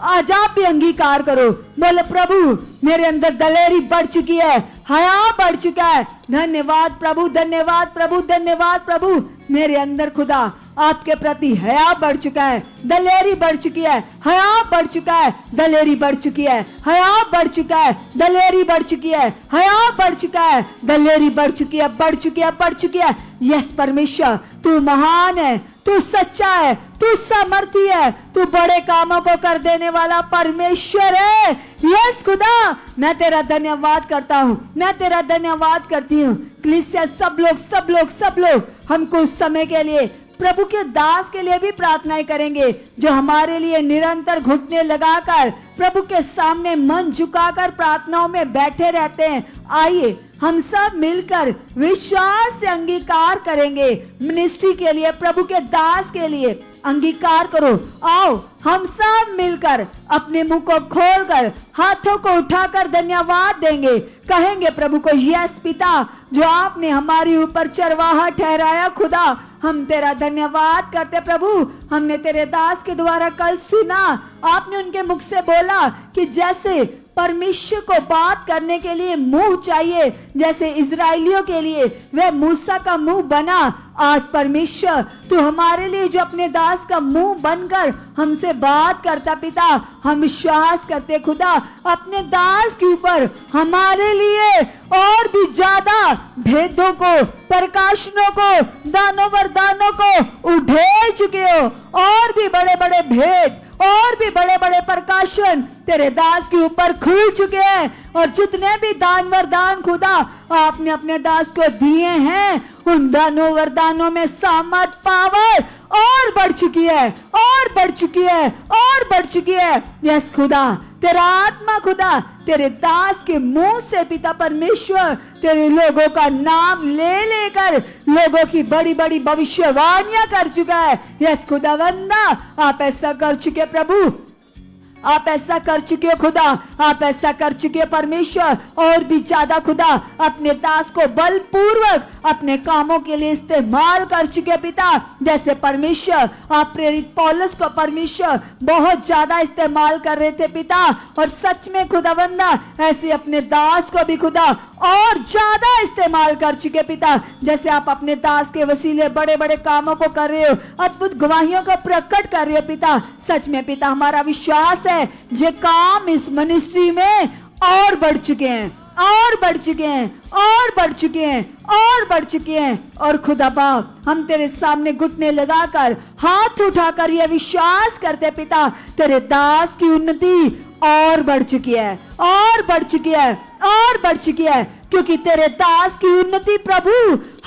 [SPEAKER 1] आज आप भी अंगीकार करो, बोले प्रभु मेरे अंदर दलेरी बढ़ चुकी है, हया बढ़ चुका है। धन्यवाद प्रभु, धन्यवाद प्रभु, धन्यवाद प्रभु। मेरे अंदर खुदा आपके प्रति हया बढ़ चुका है, दलेरी बढ़ चुकी है, हया बढ़ चुका है, दलेरी बढ़ चुकी है, हया बढ़ चुका है, दलेरी बढ़ चुकी है, हया बढ़ चुका है, दलेरी बढ़ चुकी है, बढ़ चुकी है, बढ़ चुकी है। यस परमेश्वर, तू महान है, तू सच्चा है, तू सामर्थी है, तू बड़े कामों को कर देने वाला परमेश्वर है। यस खुदा, मैं तेरा धन्यवाद करता हूँ, मैं तेरा धन्यवाद करती हूँ। कलीसिया सब लोग हम कुछ समय के लिए प्रभु के दास के लिए भी प्रार्थनाएं करेंगे, जो हमारे लिए निरंतर घुटने लगाकर प्रभु के सामने मन झुकाकर प्रार्थनाओं में बैठे रहते हैं। आइए हम सब मिलकर विश्वास से अंगीकार करेंगे, मिनिस्ट्री के लिए, प्रभु के दास के लिए अंगीकार करो। आओ हम सब मिलकर अपने मुंह को खोलकर, हाथों को उठाकर धन्यवाद देंगे, कहेंगे प्रभु को, यस पिता, जो आपने हमारे ऊपर चरवाहा ठहराया खुदा, हम तेरा धन्यवाद करते प्रभु। हमने तेरे दास के द्वारा कल सुना, आपने उनके मुख से बोला कि जैसे परमेश्वर को बात करने के लिए मुंह चाहिए, जैसे इजराइलियों के लिए वह मूसा का मुंह बना, आज परमेश्वर तू हमारे लिए जो अपने दास का मुंह बनकर हमसे बात करता पिता, हम विश्वास करते खुदा, अपने दास के ऊपर हमारे लिए और भी ज्यादा भेदों को, प्रकाशनों को, दानों वरदानों को उठे चुके हो। और भी बड़े बड़े भेद, और भी बड़े बड़े प्रकाशन तेरे दास के ऊपर खुल चुके हैं। और जितने भी दान वरदान खुदा आपने अपने दास को दिए हैं, उन दानों वरदानों में सामर्थ, पावर और बढ़ चुकी है, और बढ़ चुकी है, और बढ़ चुकी है। यस खुदा, तेरा आत्मा खुदा तेरे दास के मुंह से पिता परमेश्वर तेरे लोगों का नाम ले लेकर लोगों की बड़ी बड़ी भविष्यवाणियां कर चुका है। यस खुदावंदा, आप ऐसा कर चुके प्रभु। आप ऐसा कर चुके हो खुदा, आप ऐसा कर चुके हो परमेश्वर। और भी ज्यादा खुदा अपने दास को बलपूर्वक अपने कामों के लिए इस्तेमाल कर चुके हो पिता। जैसे परमेश्वर आप प्रेरित पौलुस को परमेश्वर बहुत ज्यादा इस्तेमाल कर रहे थे पिता, और सच में खुदावंदा ऐसे अपने दास को भी खुदा और ज्यादा इस्तेमाल कर चुके पिता। जैसे आप अपने दास के वसीले बड़े बड़े कामों को कर रहे हो, अद्भुत गवाहियों को प्रकट कर रहे हो पिता। सच में पिता हमारा विश्वास है ये काम इस मिनिस्ट्री में और बढ़ चुके हैं, और बढ़ चुके हैं, और बढ़ चुके हैं, और बढ़ चुके हैं। और खुदा बाप हम तेरे सामने घुटने लगाकर हाथ उठाकर यह विश्वास करते पिता, तेरे दास की उन्नति और बढ़ चुकी है, और बढ़ चुकी है, और बढ़ चुकी है। क्योंकि तेरे दास की उन्नति प्रभु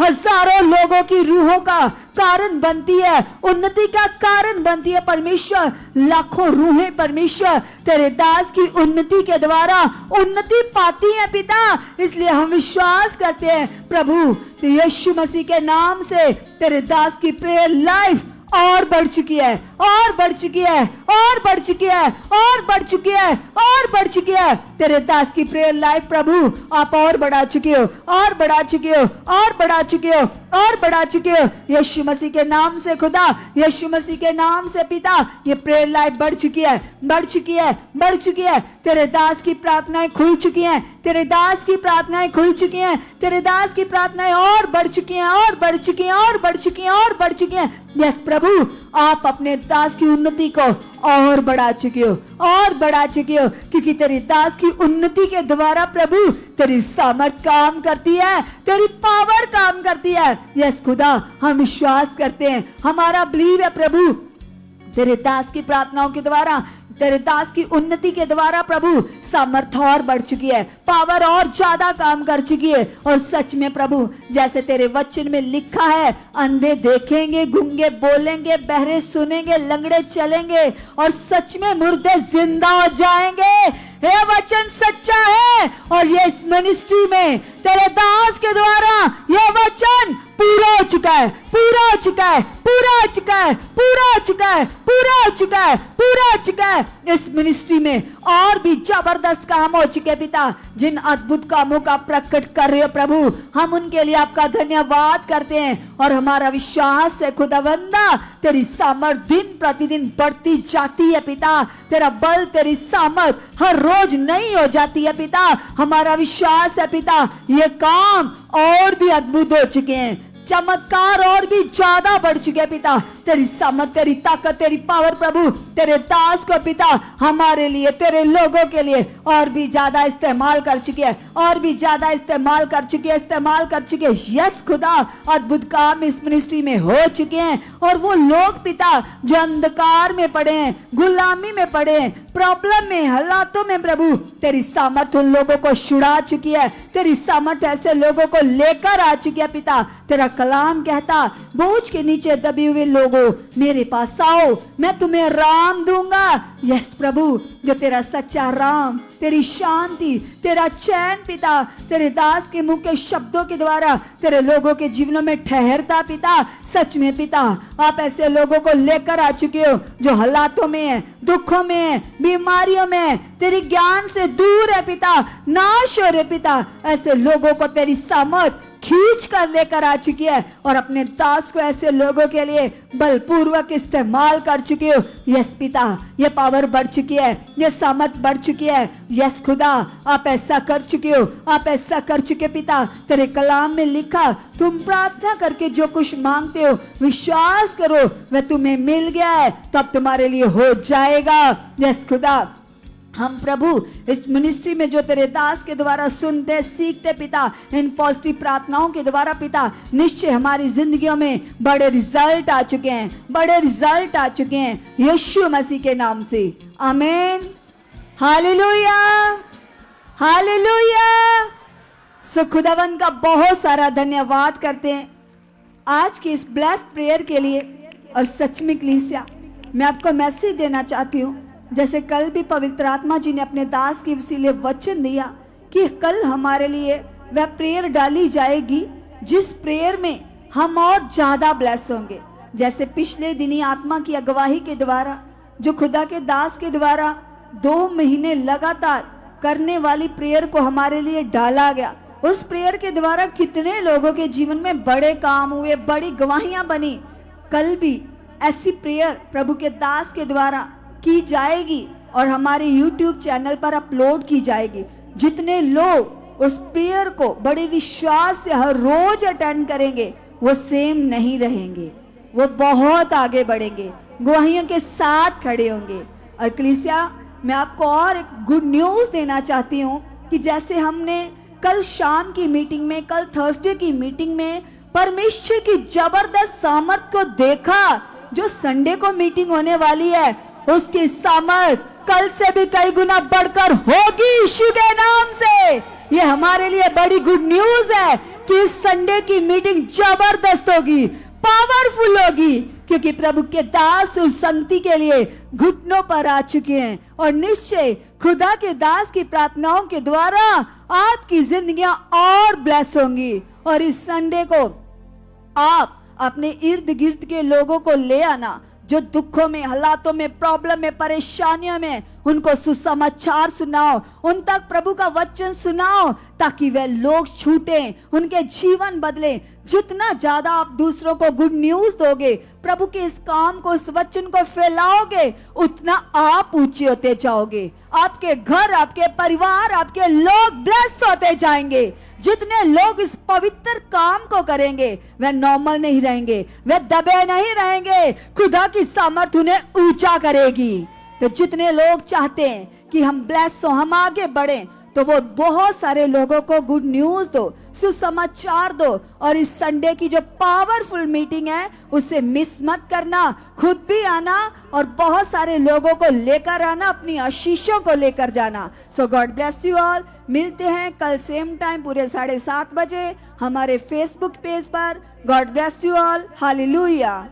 [SPEAKER 1] हजारों लोगों की रूहों का कारण बनती है, उन्नति का कारण बनती है परमेश्वर। लाखों रूहें परमेश्वर तेरे दास की उन्नति के द्वारा उन्नति पाती है पिता। इसलिए हम विश्वास करते हैं प्रभु यीशु मसीह के नाम से तेरे दास की प्रेयर लाइफ और बढ़ चुकी है, और बढ़ चुकी है, और बढ़ चुकी है, और बढ़ चुकी है, और बढ़ चुकी है। तेरे दास की प्रेयर लाइफ प्रभु आप और बढ़ा चुके हो, और बढ़ा चुके हो, और बढ़ा चुके हो, और बढ़ा चुके हो। यीशु मसीह के नाम से खुदा, यीशु मसीह के नाम से पिता ये प्रेयर लाइफ बढ़ चुकी है, बढ़ चुकी है, बढ़ चुकी है। तेरे दास की प्रार्थनाएं खुल चुकी हैं, तेरे दास की प्रार्थनाएं खुल चुकी हैं, तेरे दास की प्रार्थनाएं और बढ़ चुकी हैं, और बढ़ चुकी हैं, और बढ़ चुकी हैं, और बढ़ चुकी हैं। यस प्रभु आप अपने दास की उन्नति को और बढ़ा चुके हो, और बढ़ा चुके हो। क्योंकि तेरे दास की उन्नति के द्वारा प्रभु तेरी सामर्थ काम करती है, तेरी पावर काम करती है। यस खुदा हम विश्वास करते हैं, हमारा बिलीव है प्रभु तेरे दास की प्रार्थनाओं के द्वारा, तेरे दास की उन्नति के द्वारा प्रभु सामर्थ और बढ़ चुकी है, पावर और ज्यादा काम कर चुकी है। और सच में प्रभु जैसे तेरे वचन में लिखा है, अंधे देखेंगे, गूंगे बोलेंगे, बहरे सुनेंगे, लंगड़े चलेंगे, और सच में मुर्दे जिंदा हो जाएंगे। यह वचन सच्चा है, और ये इस मिनिस्ट्री में तेरे दास के द्वारा यह वचन पूरा हो चुका है, पूरा हो चुका है, पूरा हो चुका है, पूरा हो चुका है, पूरा हो चुका है, पूरा हो चुका है। इस मिनिस्ट्री में और भी जबरदस्त काम हो चुके पिता। जिन अद्भुत कामों का प्रकट कर रहे हो प्रभु हम उनके लिए आपका धन्यवाद करते हैं। और हमारा विश्वास है खुदावंदा तेरी सामर्थ दिन प्रतिदिन बढ़ती जाती है पिता। तेरा बल, तेरी सामर्थ हर रोज नई हो जाती है पिता। हमारा विश्वास है पिता ये काम और भी अद्भुत हो चुके हैं, चमत्कार और भी ज्यादा बढ़ चुके हैं पिता। तेरी सामर्थ, तेरी ताकत, तेरी पावर प्रभु तेरे दास को पिता हमारे लिए, तेरे लोगों के लिए और भी ज्यादा इस्तेमाल कर चुकी है, और भी ज्यादा इस्तेमाल कर चुकी है, इस्तेमाल कर चुके हैं। यस खुदा अद्भुत काम इस मिनिस्ट्री में हो चुके हैं। और वो लोग पिता जो अंधकार में पड़े हैं, गुलामी में पड़े हैं, प्रॉब्लम में, हालातों में प्रभु तेरी सामर्थ उन लोगों को छुड़ा चुकी है। तेरी सामर्थ ऐसे लोगों को लेकर आ चुकी है पिता। तेरा कलाम कहता बोझ के नीचे दबे हुए लोगों मेरे पास आओ, मैं तुम्हें राम दूंगा। यस प्रभु जो तेरा सच्चा राम, तेरी शांति, तेरा चैन पिता तेरे दास के मुंह के शब्दों के द्वारा तेरे लोगों के जीवनों में ठहरता पिता। सच में पिता आप ऐसे लोगों को लेकर आ चुके हो जो हालातों में है, दुखों में है, बीमारियों में है, तेरी ज्ञान से दूर है पिता, नाश हो रहे पिता। ऐसे लोगों को तेरी सामर्थ खींच कर लेकर आ चुकी है और अपने दास को ऐसे लोगों के लिए बलपूर्वक इस्तेमाल कर चुके हो। यस पिता ये पावर बढ़ चुकी है, ये सामर्थ बढ़ चुकी है। यस खुदा आप ऐसा कर चुके हो, आप ऐसा कर चुके पिता। तेरे कलाम में लिखा तुम प्रार्थना करके जो कुछ मांगते हो विश्वास करो वह तुम्हें मिल गया है, तब तुम्हारे लिए हो जाएगा। यस खुदा हम प्रभु इस मिनिस्ट्री में जो तेरे दास के द्वारा सुनते सीखते पिता, इन पॉजिटिव प्रार्थनाओं के द्वारा पिता निश्चय हमारी जिंदगियों में बड़े रिजल्ट आ चुके हैं, बड़े रिजल्ट आ चुके हैं यीशु मसीह के नाम से। आमीन, हालेलुया, हालेलुया। सो खुदावन का बहुत सारा धन्यवाद करते हैं आज की इस ब्लेस्ड प्रेयर के लिए। और सच में कलीसिया मैं आपको मैसेज देना चाहती हूँ, जैसे कल भी पवित्र आत्मा जी ने अपने दास के वसीले वचन दिया कि कल हमारे लिए वह प्रेयर डाली जाएगी जिस प्रेयर में हम और ज्यादा ब्लेस होंगे। जैसे पिछले दिनी आत्मा की अगवाही के द्वारा जो खुदा के दास के द्वारा 2 महीने लगातार करने वाली प्रेयर को हमारे लिए डाला गया। उस प्रेयर के द्वारा कितने लोगों के जीवन में बड़े काम हुए, बड़ी गवाहियां बनी। कल भी ऐसी प्रेयर प्रभु के दास के द्वारा की जाएगी और हमारे YouTube चैनल पर अपलोड की जाएगी। जितने लोग उस प्रेयर को बड़े विश्वास से हर रोज अटेंड करेंगे, वो सेम नहीं रहेंगे, वो बहुत आगे बढ़ेंगे, गवाहियों के साथ खड़े होंगे। और कलीसिया, मैं आपको और एक गुड न्यूज देना चाहती हूँ कि जैसे हमने कल शाम की मीटिंग में, कल थर्सडे की मीटिंग में परमेश्वर की जबरदस्त सामर्थ को देखा, जो संडे को मीटिंग होने वाली है उसकी सामर्थ कल से भी कई गुना बढ़कर होगी यीशु के नाम से। ये हमारे लिए बड़ी गुड न्यूज है कि इस संडे की मीटिंग जबरदस्त होगी, पावरफुल होगी, क्योंकि प्रभु के दास उस संगति के लिए घुटनों पर आ चुके हैं। और निश्चय खुदा के दास की प्रार्थनाओं के द्वारा आपकी जिंदगियां और ब्लेस होंगी। और इस संडे को आप अपने इर्द गिर्द के लोगों को ले आना, जो दुखों में, हालातों में, प्रॉब्लम में, परेशानियों में, उनको सुसमाचार सुनाओ, उन तक प्रभु का वचन सुनाओ, ताकि वे लोग छूटे, उनके जीवन बदले। जितना ज्यादा आप दूसरों को गुड न्यूज दोगे, प्रभु के इस काम को, इस वचन को फैलाओगे, उतना आप ऊंचे होते जाओगे। आपके घर, आपके परिवार, आपके लोग ब्लेस होते जाएंगे। जितने लोग इस पवित्र काम को करेंगे, वे नॉर्मल नहीं रहेंगे, वे दबे नहीं रहेंगे, खुदा की सामर्थ उन्हें ऊंचा करेगी। तो जितने लोग चाहते हैं कि हम ब्लेस हो, हम आगे बढ़ें, तो वो बहुत सारे लोगों को गुड न्यूज दो, सुसमाचार दो। और इस संडे की जो पावरफुल मीटिंग है उसे मिस मत करना, खुद भी आना और बहुत सारे लोगों को लेकर आना, अपनी आशीषों को लेकर जाना। सो गॉड ब्लेस यू ऑल। मिलते हैं कल सेम टाइम पूरे 7:30 बजे हमारे फेसबुक पेज पर। God bless you all. Hallelujah.